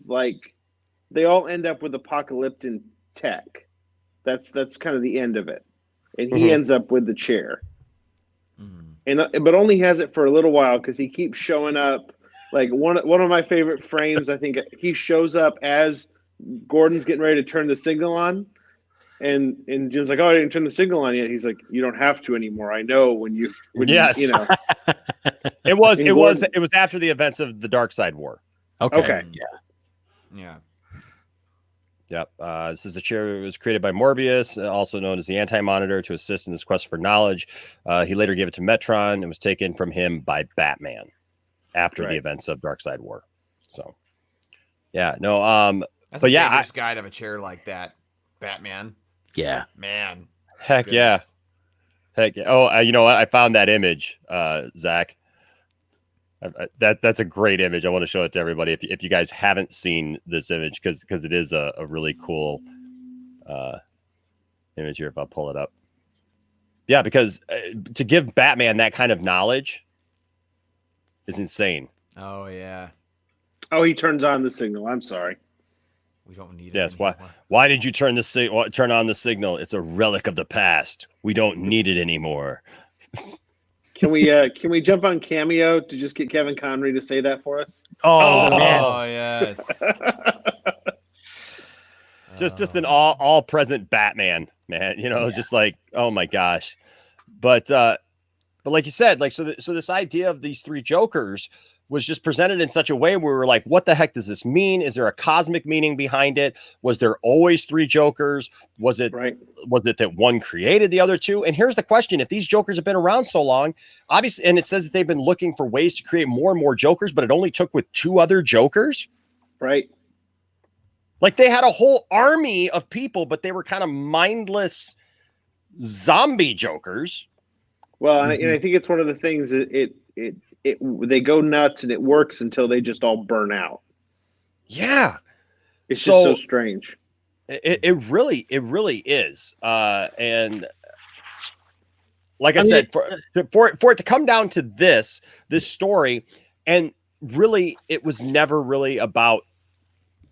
apocalyptic tech. That's kind of the end of it. And he ends up with the chair. But only has it for a little while because he keeps showing up. Like one of my favorite frames, I think he shows up as Gordon's getting ready to turn the signal on, and Jim's like, "Oh, I didn't turn the signal on yet." He's like, "You don't have to anymore. I know when you yes. It was after the events of the Dark Side War. Okay. Yeah. Yep. This is the chair. It was created by Morbius, also known as the Anti-Monitor, to assist in his quest for knowledge. He later gave it to Metron and was taken from him by Batman after the events of Dark Side War. So, yeah, no. That's a dangerous guy to have a chair like that, Batman. Yeah, man. Heck yeah. Oh, you know what? I found that image, Zach. That's a great image. I want to show it to everybody if you guys haven't seen this image because it is a really cool image here. If I'll pull it up, yeah, because to give Batman that kind of knowledge is insane. Oh yeah. Oh, he turns on the signal. I'm sorry. We don't need it. Yes. Why did you turn on the signal? It's a relic of the past. We don't need it anymore. Can we jump on Cameo to just get Kevin Conroy to say that for us? Oh man. Oh yes. just an all present Batman, man. Just like, oh my gosh. But like you said, like so this idea of these three Jokers was just presented in such a way where we were like, what the heck does this mean? Is there a cosmic meaning behind it? Was there always three Jokers? Was it that one created the other two? And here's the question. If these Jokers have been around so long, obviously, and it says that they've been looking for ways to create more and more Jokers, but it only took with two other Jokers. Right. Like they had a whole army of people, but they were kind of mindless zombie Jokers. Well, and I think it's one of the things that they go nuts and it works until they just all burn out. Yeah. It's just so strange. It really is. And like I said, for it to come down to this story, and really, it was never really about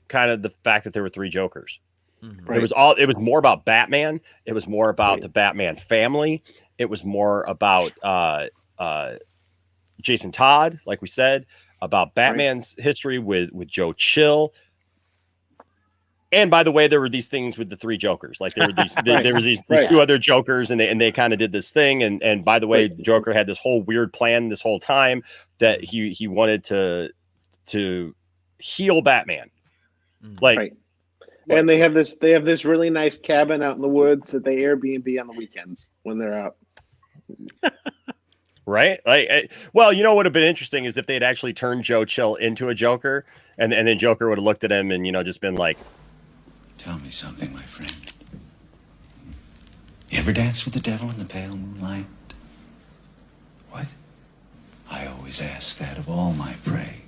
kind of the fact that there were three Jokers. Mhm. It was more about Batman. It was more about the Batman family. It was more about Jason Todd, like we said, about Batman's history with Joe Chill. And by the way, there were these things with the three Jokers. Like there were these there were these two other Jokers, and they kind of did this thing. And by the way, Joker had this whole weird plan this whole time that he wanted to heal Batman. Like and they have this really nice cabin out in the woods that they Airbnb on the weekends when they're out. Right? Like, well, you know what would have been interesting is if they'd actually turned Joe Chill into a Joker, and then Joker would have looked at him and just been like, Tell me something, my friend. You ever danced with the devil in the pale moonlight? What? I always ask that of all my prey.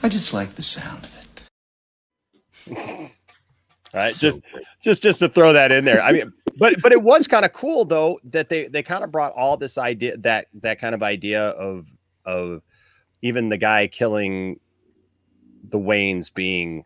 I just like the sound of it. All right, so just to throw that in there. I mean, but it was kind of cool though that they kind of brought all this idea that kind of idea of even the guy killing the Waynes being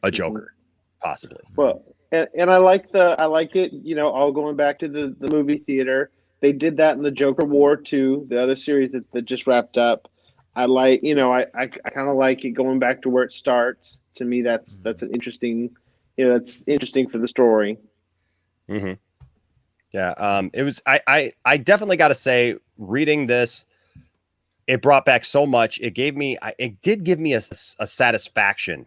a Joker, possibly. Well, and I like it. All going back to the movie theater. They did that in the Joker War 2, the other series that just wrapped up. I like, I kind of like it going back to where it starts. To me, that's an interesting, that's interesting for the story. Mm-hmm. Yeah. It was. I definitely got to say, reading this, it brought back so much. It did give me a satisfaction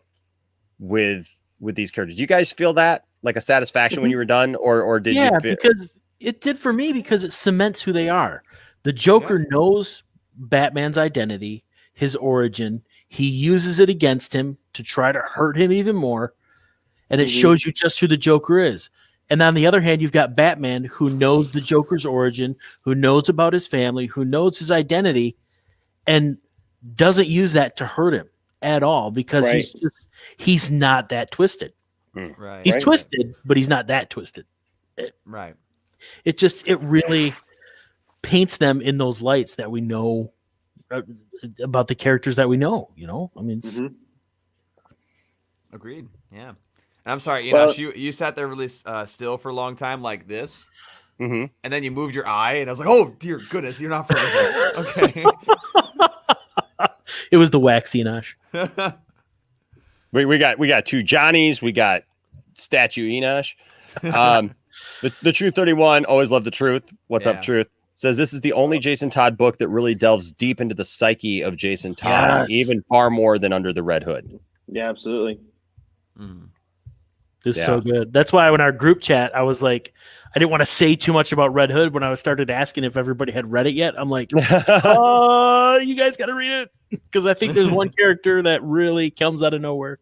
with these characters. Do you guys feel that like a satisfaction when you were done, or did you feel? Because it did for me, because it cements who they are. The Joker knows Batman's identity, his origin. He uses it against him to try to hurt him even more, and it shows you just who the Joker is. And on the other hand, you've got Batman, who knows the Joker's origin, who knows about his family, who knows his identity, and doesn't use that to hurt him at all, because he's not that twisted. Right. He's twisted, but he's not that twisted. Right. It really paints them in those lights that we know about the characters that we know. I mean, Agreed. Yeah. And I'm sorry, you sat there really still for a long time like this, and then you moved your eye, and I was like, "Oh dear goodness, you're not frozen." Okay. It was the wax, Enosh. We got two Johnnies. We got statue Enosh. The Truth 31, always love the truth. What's up, Truth? Says this is the only Jason Todd book that really delves deep into the psyche of Jason Todd, even far more than Under the Red Hood. Yeah, absolutely. It's so good. That's why in our group chat, I was like, I didn't want to say too much about Red Hood when I started asking if everybody had read it yet. I'm like, you guys got to read it, because I think there's one character that really comes out of nowhere.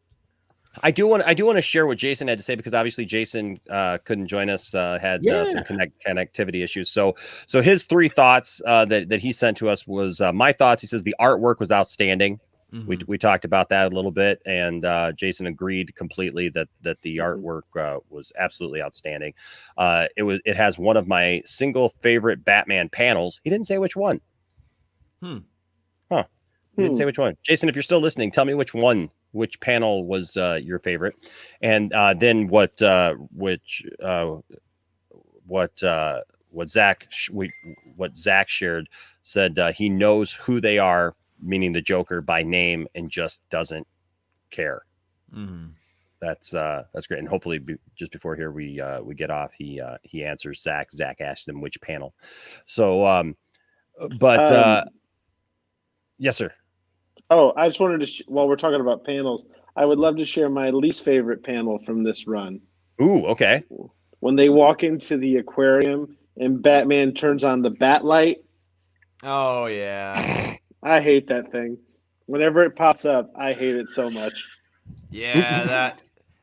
I do want to share what Jason had to say, because obviously Jason couldn't join us, had some connectivity issues. So his three thoughts that he sent to us was my thoughts. He says the artwork was outstanding. We talked about that a little bit, and Jason agreed completely that the artwork was absolutely outstanding. It has one of my single favorite Batman panels. He didn't say which one. He didn't say which one. Jason, if you're still listening, tell me which panel was your favorite, and then what Zach shared, said he knows who they are, meaning the Joker, by name, and just doesn't care. That's great. And hopefully just before here we get off, he answers Zach. Zach asked him which panel. So yes, sir. Oh, I just wanted to, while we're talking about panels, I would love to share my least favorite panel from this run. Ooh, okay. When they walk into the aquarium and Batman turns on the bat light. Oh, yeah. I hate that thing. Whenever it pops up, I hate it so much. Yeah,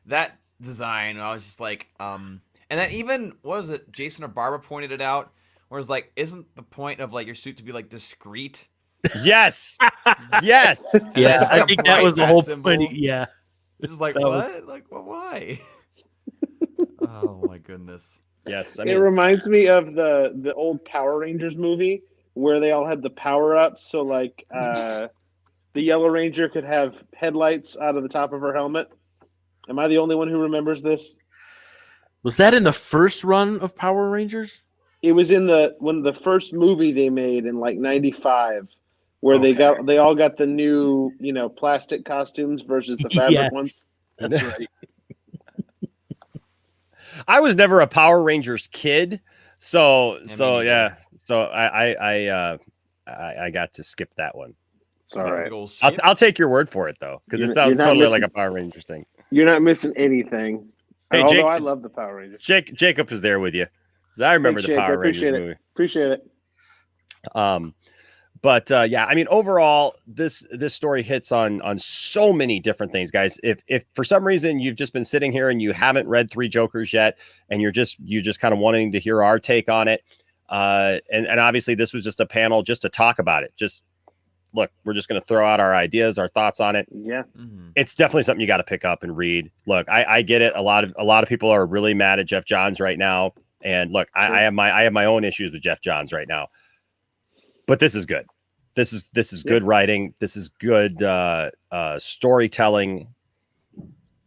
that design, I was just like, and then even, what was it, Jason or Barbara pointed it out, where it's like, isn't the point of like your suit to be like discreet? Yes. Yes. Yeah, I think that was the whole point. Yeah. Just like, what? Like, well, why? Oh my goodness. Yes. It reminds me of the old Power Rangers movie where they all had the power-ups. So like the Yellow Ranger could have headlights out of the top of her helmet. Am I the only one who remembers this? Was that in the first run of Power Rangers? It was in the first movie they made in like '95, where Okay. they all got the new plastic costumes versus the fabric Yes, ones. that's right. I was never a Power Rangers kid, so Yeah, me so neither. yeah, so I got to skip that one. It's all Big right. ol' skip. I'll take your word for it though, because it You're sounds not totally missing- like a Power Rangers thing. You're not missing anything. Hey, Although Jake- I love the Power Rangers. Jacob is there with you. 'Cause I remember Thanks, the Jake. I Power Rangers appreciate movie. it. Appreciate it. But yeah, I mean, overall, this story hits on so many different things, guys. If for some reason you've just been sitting here and you haven't read Three Jokers yet, and you're just kind of wanting to hear our take on it, and obviously this was just a panel just to talk about it. Just look, we're just going to throw out our ideas, our thoughts on it. Yeah. Mhm. It's definitely something you got to pick up and read. Look, I get it. A lot of people are really mad at Jeff Johns right now, and look, I have my own issues with Jeff Johns right now. But this is good. This is good writing. This is good storytelling,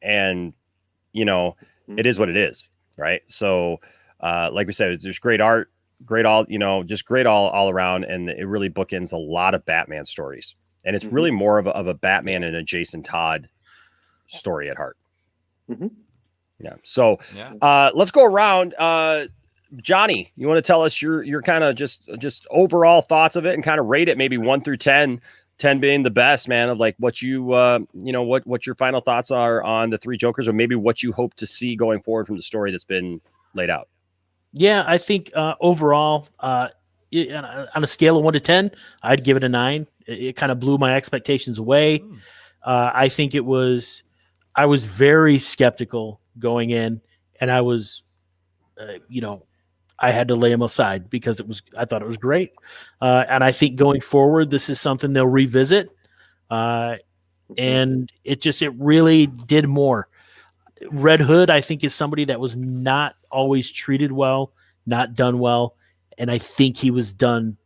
and it is what it is, right? So, like we said, there's great art, great just great all around, and it really bookends a lot of Batman stories, and it's really more of a Batman and a Jason Todd story at heart. Mhm. Yeah. So, Yeah. let's go around. Johnny, you want to tell us your kind of just overall thoughts of it and kind of rate it maybe 1 through 10, 10 being the best, man, of like what you what your final thoughts are on the Three Jokers, or maybe what you hope to see going forward from the story that's been laid out. Yeah, I think overall, on a scale of 1 to 10, I'd give it a 9. It kind of blew my expectations away. I think I was very skeptical going in, and I was, I had to lay him aside because I thought it was great. And I think going forward, this is something they'll revisit. And it really did more. Red Hood, I think, is somebody that was not always treated well, not done well. And I think he was done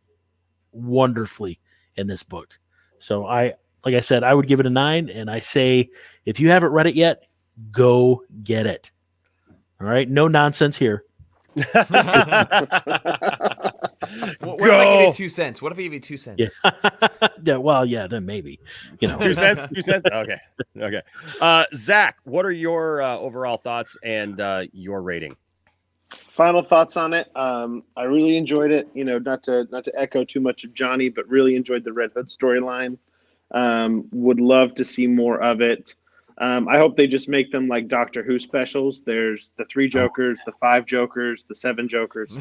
wonderfully in this book. So like I said, I would give it a 9. And I say, if you haven't read it yet, go get it. All right. No nonsense here. What if I give you 2 cents? What if I give you 2 cents? Yeah. Well, yeah, then maybe, 2 cents. Okay. Zach, what are your overall thoughts and your rating? Final thoughts on it. I really enjoyed it. Not to echo too much of Johnny, but really enjoyed the Red Hood storyline. Would love to see more of it. I hope they just make them like Doctor Who specials. There's the 3 Jokers, the 5 Jokers, the 7 Jokers.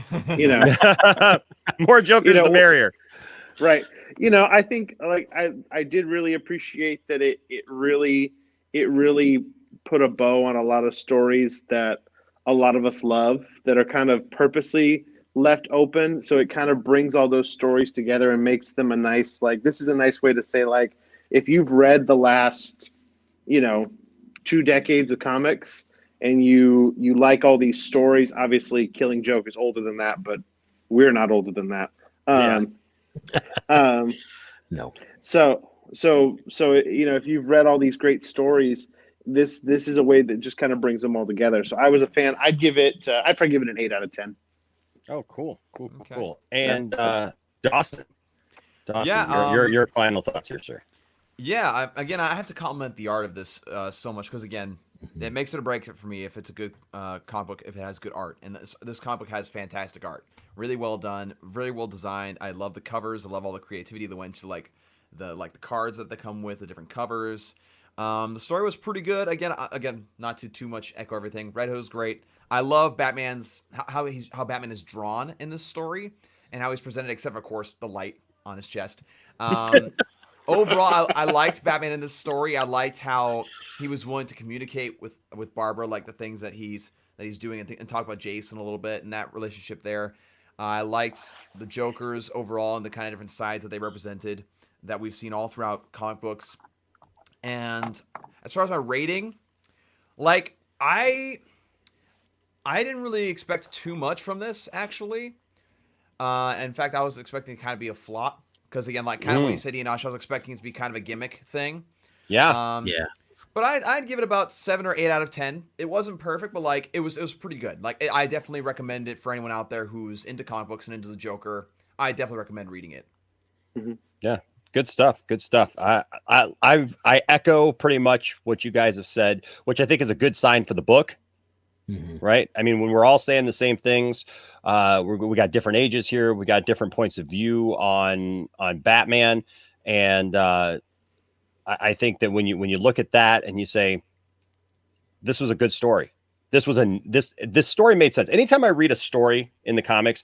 More Jokers, the merrier. Right. I think I did really appreciate that it really put a bow on a lot of stories that a lot of us love that are kind of purposely left open. So it kind of brings all those stories together and makes them a nice, this is a nice way to say, if you've read the last 2 decades of comics and you like all these stories, obviously Killing Joke is older than that, but we're not older than that. No. So if you've read all these great stories, this is a way that just kind of brings them all together. So I was a fan. I'd probably give it an 8 out of 10. Oh, cool. Okay. And Dawson, Yeah, your final thoughts here, sir. Yeah, I have to compliment the art of this so much because, again, it makes it or breaks it for me if it's a good comic book, if it has good art. And this comic book has fantastic art. Really well done, very well designed. I love the covers. I love all the creativity that went to the cards that they come with, the different covers. The story was pretty good. Again, not to too much echo everything. Red Hood's great. I love Batman's how Batman is drawn in this story and how he's presented, except for, of course, the light on his chest. Overall, I liked Batman in this story. I liked how he was willing to communicate with Barbara, like the things that he's doing, and talk about Jason a little bit and that relationship there. I liked the Jokers overall and the kind of different sides that they represented that we've seen all throughout comic books. And as far as my rating, I didn't really expect too much from this, actually. In fact, I was expecting it to kind of be a flop. Because, again, kind of what you said, Enosh, I was expecting it to be kind of a gimmick thing. Yeah. Yeah. But I'd give it about 7 or 8 out of 10. It wasn't perfect, but like it was pretty good. Like I definitely recommend it for anyone out there who's into comic books and into the Joker. I definitely recommend reading it. Yeah, good stuff. Good stuff. I echo pretty much what you guys have said, which I think is a good sign for the book. Right. I mean, when we're all saying the same things, we got different ages here. We got different points of view on Batman. And I think that when you look at that and you say, this was a good story, this story made sense. Anytime I read a story in the comics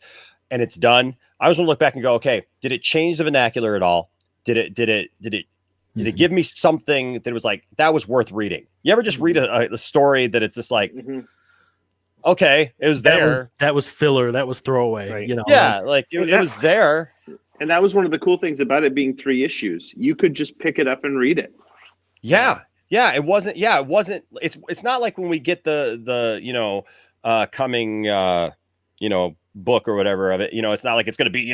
and it's done, I always want to look back and go, okay, did it change the vernacular at all? Did it give me something that was like, that was worth reading? You ever just read a story that it's just like, okay, it was there. That was filler. That was throwaway. Right. You know. Yeah, like it was there. And that was one of the cool things about it being 3 issues. You could just pick it up and read it. Yeah. It wasn't. It's not like when we get the coming book or whatever of it. It's not like it's going to be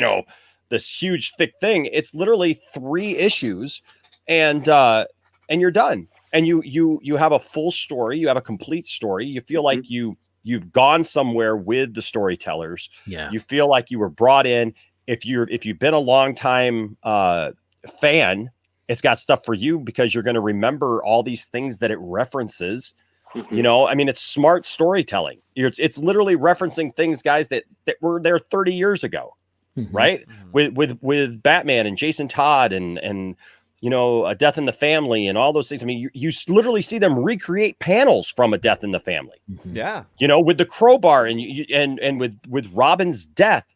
this huge thick thing. It's literally 3 issues, and you're done. And you have a full story. You have a complete story. You feel like you've gone somewhere with the storytellers. Yeah. You feel like you were brought in. If you've been a long time fan, it's got stuff for you because you're going to remember all these things that it references. I mean, it's smart storytelling. It's literally referencing things, guys, that were there 30 years ago, right? With Batman and Jason Todd and A Death in the Family and all those things. I mean, you literally see them recreate panels from A Death in the Family. Yeah. With the crowbar and with Robin's death.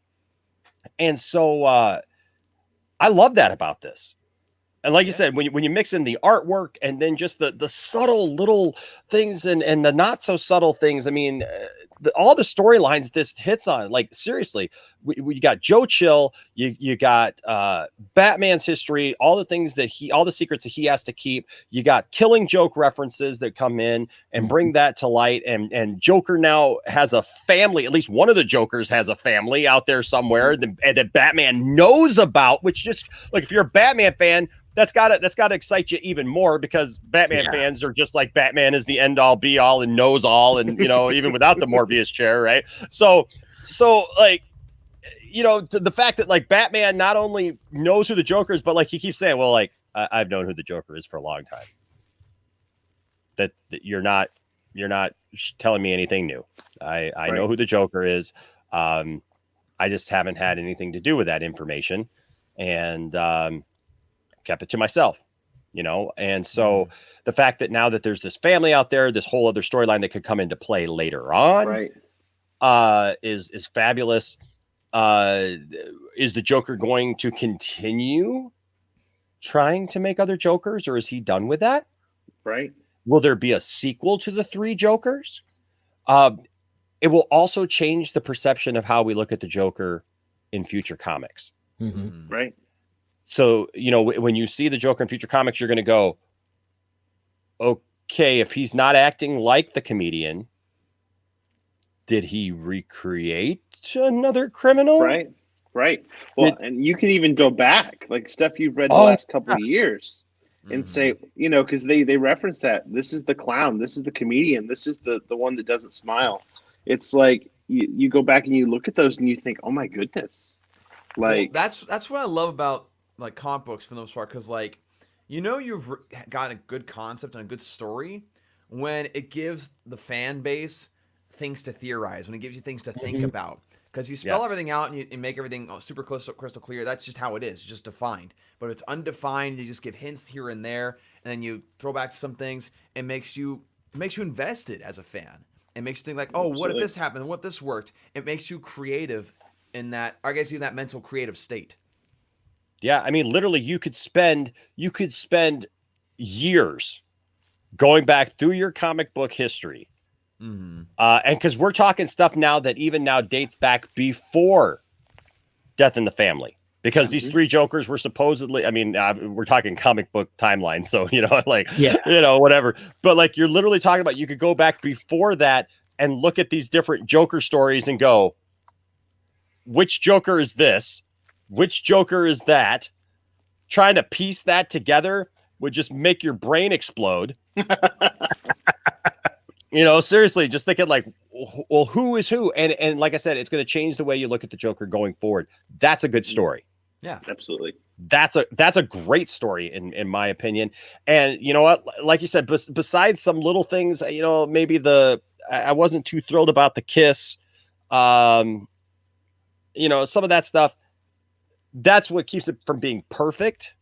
And so I love that about this. And like you said, when you mix in the artwork and then just the subtle little things and the not so subtle things, I mean, all the storylines this hits on, like seriously, we got Joe Chill, you got Batman's history, all the things all the secrets that he has to keep. You got Killing Joke references that come in and bring that to light. And Joker now has a family. At least one of the Jokers has a family out there somewhere that Batman knows about. Which just like if you're a Batman fan, that's gotta excite you even more because Batman fans are just like Batman is the end all be all and knows all, and even without the Morbius chair, right? So like the fact that like Batman not only knows who the Joker is, but like he keeps saying, well, like I've known who the Joker is for a long time. That you're not telling me anything new. I know who the Joker is. I just haven't had anything to do with that information, and kept it to myself, and so the fact that now that there's this family out there, this whole other storyline that could come into play later on, is fabulous. Is the Joker going to continue trying to make other Jokers, or is he done with that? Right. Will there be a sequel to the 3 Jokers? It will also change the perception of how we look at the Joker in future comics. Right. So, when you see the Joker in future comics, you're going to go, okay, if he's not acting like the comedian, did he recreate another criminal? Right. Well, and you can even go back, like stuff you've read the last couple of years and say, because they reference that. This is the clown. This is the comedian. This is the one that doesn't smile. It's like you go back and you look at those and you think, oh, my goodness. Like that's what I love about like comic books for the most part, because like you've got a good concept and a good story when it gives the fan base things to theorize, when it gives you things to think about, because you spell everything out and you make everything super crystal clear. That's just how it is. It's just defined. But if it's undefined, you just give hints here and there, and then you throw back to some things. It makes you invested as a fan. It makes you think like, oh, what if this happened? What if this worked? It makes you creative in that, I guess, in that mental creative state. Yeah, I mean, literally, you could spend years going back through your comic book history, and because we're talking stuff now that even now dates back before Death in the Family, because these 3 Jokers were supposedly, I mean, we're talking comic book timeline, so whatever. But like, you're literally talking about, you could go back before that and look at these different Joker stories and go, which Joker is this? Which Joker is that? Trying to piece that together would just make your brain explode. Seriously, just thinking like, well, who is who? And like I said, it's going to change the way you look at the Joker going forward. That's a good story. Yeah, absolutely. That's a great story in my opinion. And you know what? Like you said, besides some little things, maybe I wasn't too thrilled about the kiss. Some of that stuff. That's what keeps it from being perfect.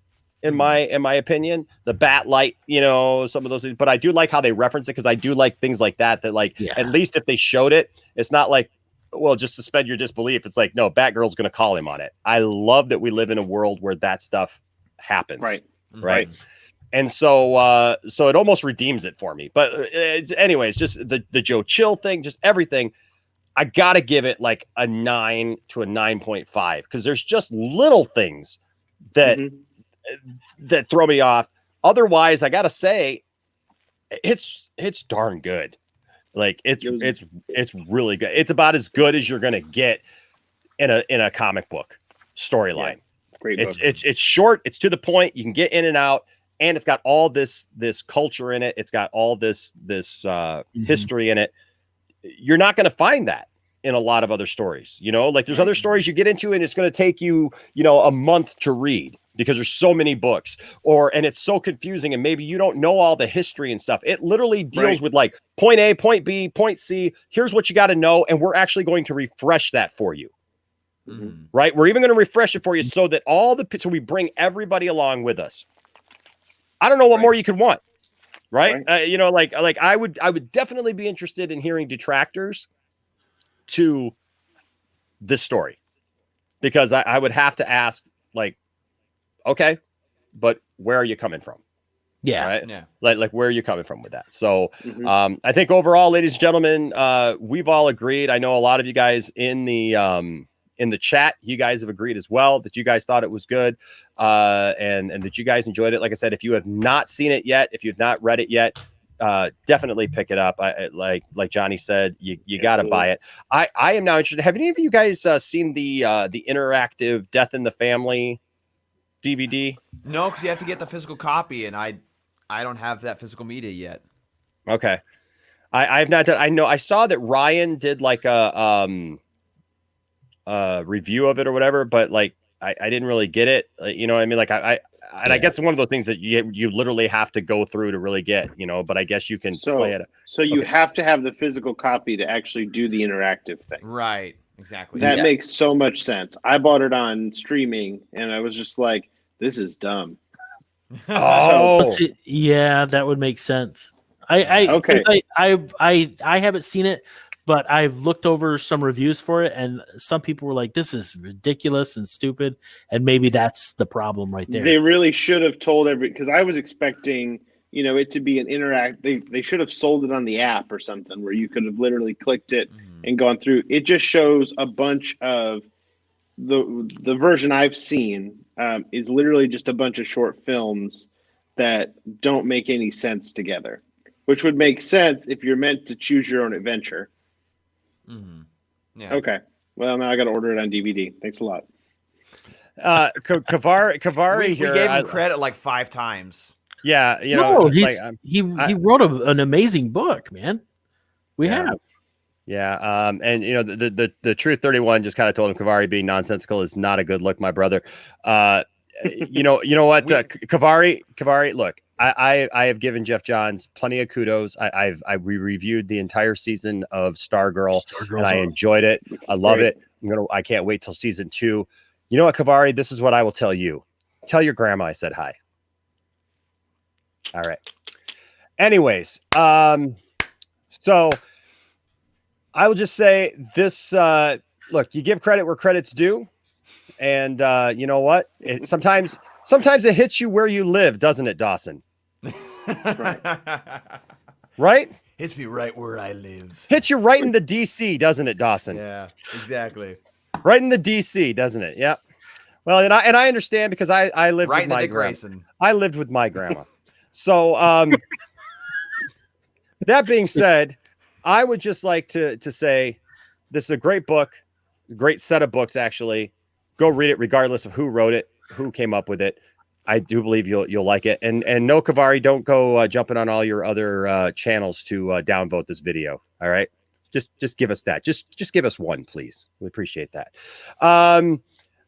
In my opinion, the bat light, some of those things, but I do like how they reference it because I do like things like that. At least if they showed it, it's not like, well, just suspend your disbelief. It's like, no, Batgirl's going to call him on it. I love that we live in a world where that stuff happens. Right. And so it almost redeems it for me. But anyways, just the Joe Chill thing, just everything. I got to give it like a 9 to a 9.5 because there's just little things that that throw me off. Otherwise, I gotta say, it's darn good. Like it's really good. It's about as good as you're gonna get in a comic book storyline. Yeah, great book. It's short. It's to the point. You can get in and out, and it's got all this culture in it. It's got all this history in it. You're not gonna find that in a lot of other stories. Like there's other stories you get into, and it's gonna take you a month to read. Because there's so many books and it's so confusing and maybe you don't know all the history and stuff. It literally deals with like point A, point B, point C. Here's what you got to know. And we're actually going to refresh that for you. Right. We're even going to refresh it for you so that so we bring everybody along with us. I don't know what more you could want. Right. I would definitely be interested in hearing detractors to this story because I would have to ask like, okay, but where are you coming from? Yeah. Right. Yeah. Like where are you coming from with that? So I think overall, ladies and gentlemen, we've all agreed. I know a lot of you guys in the chat, you guys have agreed as well that you guys thought it was good and that you guys enjoyed it. Like I said, if you have not seen it yet, if you've not read it yet, definitely pick it up. Like Johnny said, you got to buy it. I am now interested. Have any of you guys seen the interactive Death in the Family DVD? No, because you have to get the physical copy, and I don't have that physical media yet. Okay, I've not done. I know I saw that Ryan did like a review of it or whatever, but like I didn't really get it. You know what I mean? Like I guess it's one of those things that you literally have to go through to really get. But I guess you can play it. So you have to have the physical copy to actually do the interactive thing. Right. Exactly. That makes so much sense. I bought it on streaming, and I was just like, "This is dumb." Yeah, that would make sense. I haven't seen it, but I've looked over some reviews for it, and some people were like, "This is ridiculous and stupid," and maybe that's the problem right there. They really should have told because I was expecting it to be an they should have sold it on the app or something where you could have literally clicked it and gone through. It just shows a bunch of the version I've seen is literally just a bunch of short films that don't make any sense together, which would make sense if you're meant to choose your own adventure. Yeah. Okay. Well, now I got to order it on DVD. Thanks a lot. Kavari we here. gave him credit like 5 times. Yeah, he wrote an amazing book, man. We have. Yeah, and the Truth 31 just kind of told him Kavari being nonsensical is not a good look, my brother. You know what, Kavari, look, I have given Jeff Johns plenty of kudos. We reviewed the entire season of Stargirl, and I enjoyed it. I love it. I can't wait till season 2. You know what, Kavari? This is what I will tell you. Tell your grandma I said hi. All right. Anyways, so I will just say this. Look, you give credit where credit's due, and you know what? Sometimes it hits you where you live, doesn't it, Dawson? Right? Hits me right where I live. Hits you right in the DC, doesn't it, Dawson? Yeah, exactly. Right in the DC, doesn't it? Yep. Well, and I understand because I lived right with my grandma. Grayson. I lived with my grandma. So that being said, I would just like to say this is a great book, great set of books, actually. Go read it regardless of who wrote it, who came up with it. I do believe you'll like it. And no, Kavari, don't go jumping on all your other channels to downvote this video. All right, just give us that. Just give us one, please. We appreciate that.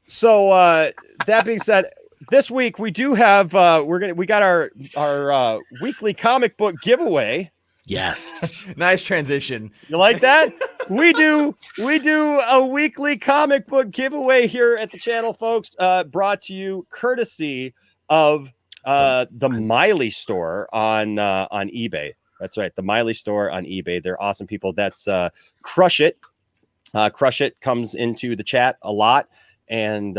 So that being said, this week we do have we got our weekly comic book giveaway. Yes. Nice transition. You like that? we do a weekly comic book giveaway here at the channel, folks. Brought to you courtesy of the Miley store on eBay. That's right, the Miley store on eBay. They're awesome people. That's Crush It. Crush It comes into the chat a lot. And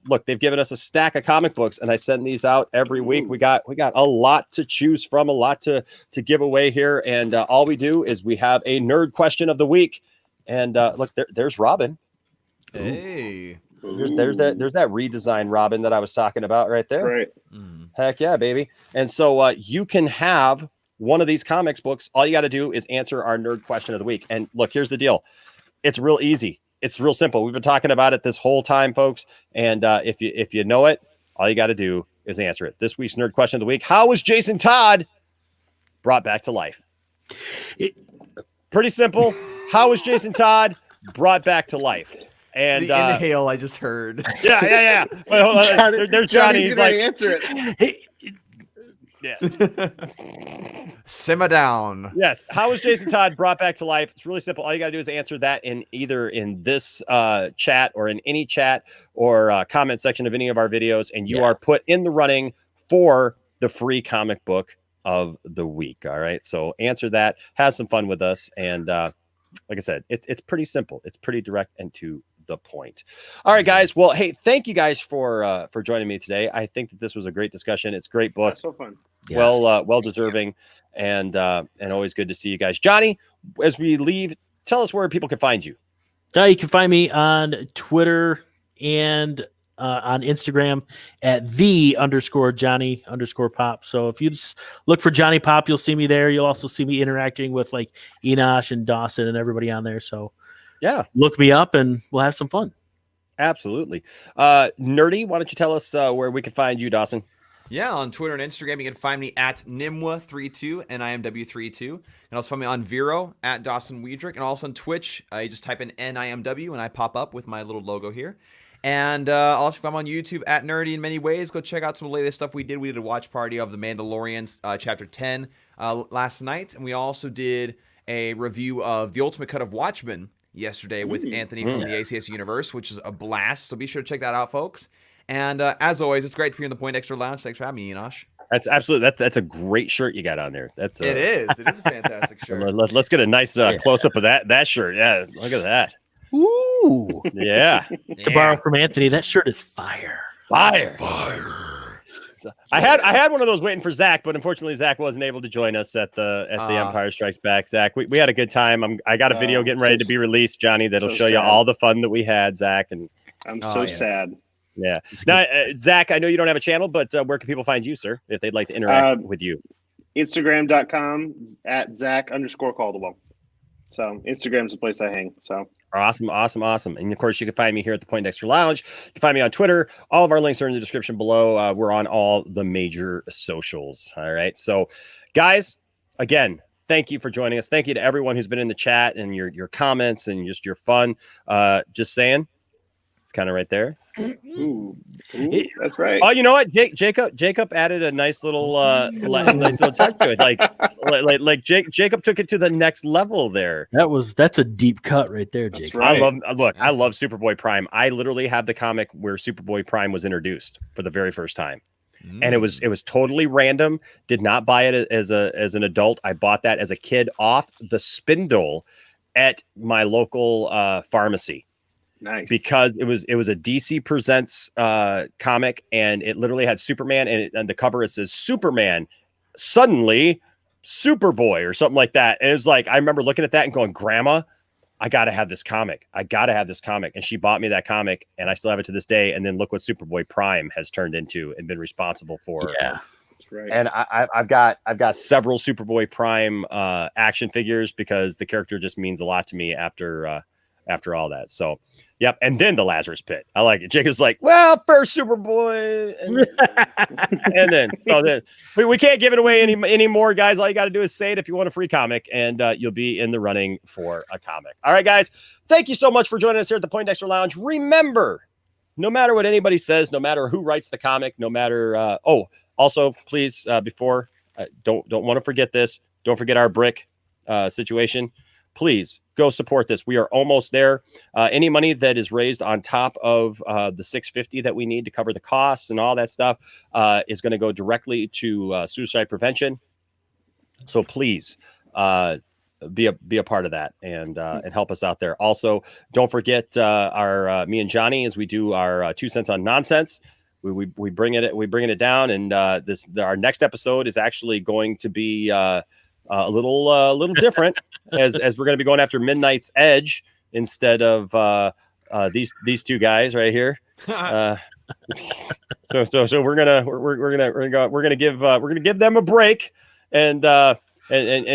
look, they've given us a stack of comic books, and I send these out every week. We got a lot to choose from, a lot to give away here. And all we do is we have a nerd question of the week. And look, there's Robin. Hey, there's that redesign Robin that I was talking about right there. Right. Heck yeah, baby. And so you can have one of these comics books. All you got to do is answer our nerd question of the week. And look, here's the deal. It's real easy. It's real simple. We've been talking about it this whole time, folks. And if you know it, all you got to do is answer it. This week's nerd question of the week: how was Jason Todd brought back to life? Pretty simple. How was Jason Todd brought back to life? And the inhale I just heard. Yeah. Wait, hold on. There's Johnny. He's like, answer it. Yeah. Simmer down. Yes. How was Jason Todd brought back to life? It's really simple. All you got to do is answer that in either in this chat or in any chat or comment section of any of our videos, and you are put in the running for the free comic book of the week. All right. So answer that. Have some fun with us. And like I said, it's pretty simple. It's pretty direct and to the point. All right, guys. Well, hey, thank you guys for joining me today. I think that this was a great discussion. It's a great book. That's so fun. Yes. Well deserving, and always good to see you guys. Johnny, as we leave, tell us where people can find you. You can find me on Twitter and on Instagram at _Johnny_Pop. So if you just look for Johnny Pop, you'll see me there. You'll also see me interacting with like Enosh and Dawson and everybody on there. So yeah, look me up and we'll have some fun. Absolutely. Nerdy, why don't you tell us where we can find you, Dawson? Yeah, on Twitter and Instagram, you can find me at Nimwa32, NIMW32. And also find me on Vero at Dawson Weidrich. And also on Twitch, you just type in NIMW and I pop up with my little logo here. And also, if I'm on YouTube at Nerdy in many ways, go check out some of the latest stuff we did. We did a watch party of The Mandalorian Chapter 10 last night. And we also did a review of The Ultimate Cut of Watchmen yesterday with Anthony from the ACS Universe, which is a blast. So be sure to check that out, folks. And as always, it's great to be in the Poindexter Lounge. Thanks for having me, Enosh. That's absolutely that's a great shirt you got on there. It is a fantastic shirt. Let's get a nice close up of that shirt. Yeah, look at that. Ooh, yeah. To borrow from Anthony, that shirt is fire. So I had one of those waiting for Zach, but unfortunately Zach wasn't able to join us at the Empire Strikes Back. Zach, we had a good time. I got a video getting ready to be released, Johnny, that'll show you all the fun that we had, Zach. And I'm so sad. Yeah. Now, Zach, I know you don't have a channel, but where can people find you, sir, if they'd like to interact with you? Instagram.com at Zach_Caldwell. So Instagram's the place I hang. So awesome. And of course, you can find me here at the Poindexter Lounge. You can find me on Twitter. All of our links are in the description below. We're on all the major socials. All right. So, guys, again, thank you for joining us. Thank you to everyone who's been in the chat and your comments and just your fun. Just saying, it's kind of right there. Ooh, that's right. Oh, you know what? Jacob added a nice little touch to it. Like Jacob took it to the next level there. That's a deep cut right there, Jacob. Right. I love Superboy Prime. I literally have the comic where Superboy Prime was introduced for the very first time. And it was totally random. Did not buy it as an adult. I bought that as a kid off the spindle at my local pharmacy. Nice. Because it was a DC Presents comic, and it literally had Superman, and the cover it says Superman suddenly Superboy or something like that. And it was like, I remember looking at that and going, Grandma, I gotta have this comic. And she bought me that comic, and I still have it to this day. And then look what Superboy Prime has turned into and been responsible for. Yeah. That's right. And I've got several Superboy Prime action figures because the character just means a lot to me after all that. So Yep, and then the Lazarus Pit. I like it. Jacob's like, well, first Superboy, and then we can't give it away anymore, guys. All you got to do is say it if you want a free comic, and you'll be in the running for a comic. All right, guys, thank you so much for joining us here at the Poindexter Lounge. Remember, no matter what anybody says, no matter who writes the comic, no matter also please before don't want to forget this. Don't forget our brick situation. Please go support this. We are almost there. Any money that is raised on top of the $650 that we need to cover the costs and all that stuff is going to go directly to suicide prevention. So please be a part of that and help us out there. Also, don't forget our me and Johnny as we do our 2 cents on nonsense. We bring it down, and our next episode is actually going to be a little different as we're going to be going after Midnight's Edge instead of these two guys right here. So we're gonna give them a break and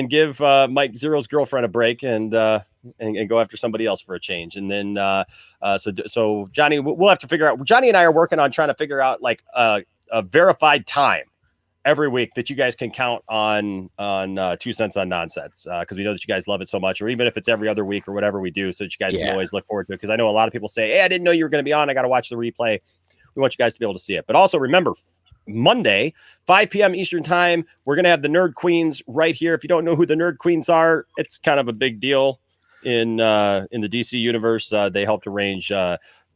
give Mike Zero's girlfriend a break and go after somebody else for a change. And then so Johnny, we'll have to figure out. Johnny and I are working on trying to figure out like a verified time every week that you guys can count on 2 cents on nonsense, because we know that you guys love it so much, or even if it's every other week or whatever we do, so that you guys can always look forward to it. Because I know a lot of people say, hey, I didn't know you were going to be on. I got to watch the replay. We want you guys to be able to see it. But also remember, Monday, 5 p.m. Eastern time, we're going to have the Nerd Queens right here. If you don't know who the Nerd Queens are, it's kind of a big deal in the DC universe. They helped arrange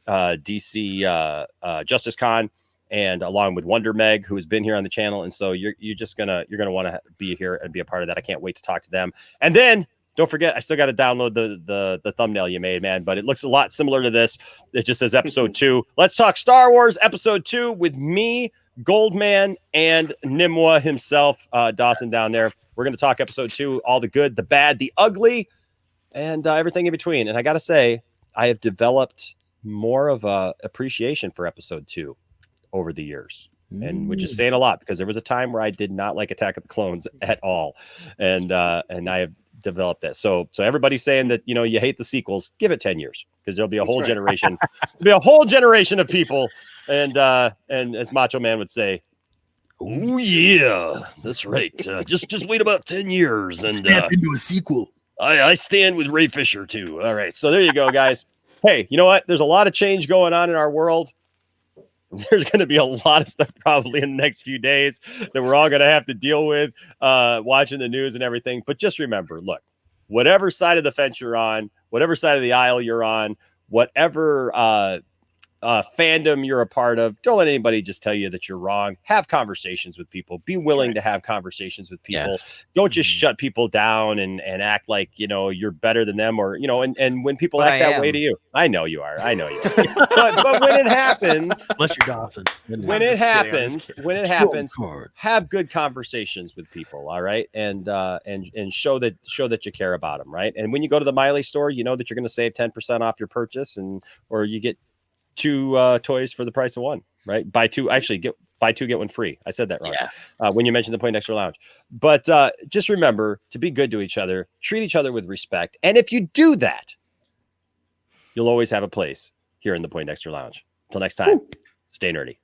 DC Justice Con, and along with Wonder Meg, who has been here on the channel. And so you're gonna want to be here and be a part of that. I can't wait to talk to them. And then don't forget, I still got to download the thumbnail you made, man, but it looks a lot similar to this. It just says episode 2. Let's talk Star Wars episode 2 with me, Goldman, and Nimwa himself, Dawson down there. We're going to talk episode 2, all the good, the bad, the ugly, and everything in between. And I got to say, I have developed more of a appreciation for episode 2 over the years, and which is saying a lot, because there was a time where I did not like Attack of the Clones at all, and I have developed that. So everybody's saying that you hate the sequels. Give it 10 years, because there'll be a whole generation. There'll be a whole generation of people, and as Macho Man would say, "Oh yeah, that's right. Just wait about 10 years and snap into a sequel." I stand with Ray Fisher too. All right, so there you go, guys. Hey, you know what? There's a lot of change going on in our world. There's going to be a lot of stuff probably in the next few days that we're all going to have to deal with watching the news and everything. But just remember, look, whatever side of the fence you're on, whatever side of the aisle you're on, whatever fandom you're a part of, don't let anybody just tell you that you're wrong. Have conversations with people. Be willing to have conversations with people. Yes. Don't just shut people down and act like, you're better than them, or, and when people act that way to you, I know you are. but when it happens, unless you're Dawson, when it happens, have good conversations with people. All right. And show that you care about them. Right. And when you go to the Miley store, you know that you're going to save 10% off your purchase, or you get 2 toys for the price of 1, right? Buy 2, buy 2, get 1 free. I said that wrong. When you mentioned the Poindexter Lounge. But just remember to be good to each other, treat each other with respect. And if you do that, you'll always have a place here in the Poindexter Lounge. Until next time, stay nerdy.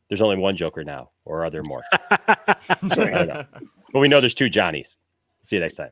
There's only one Joker now, or are there more? I don't know. But we know there's 2 Johnnies. See you next time.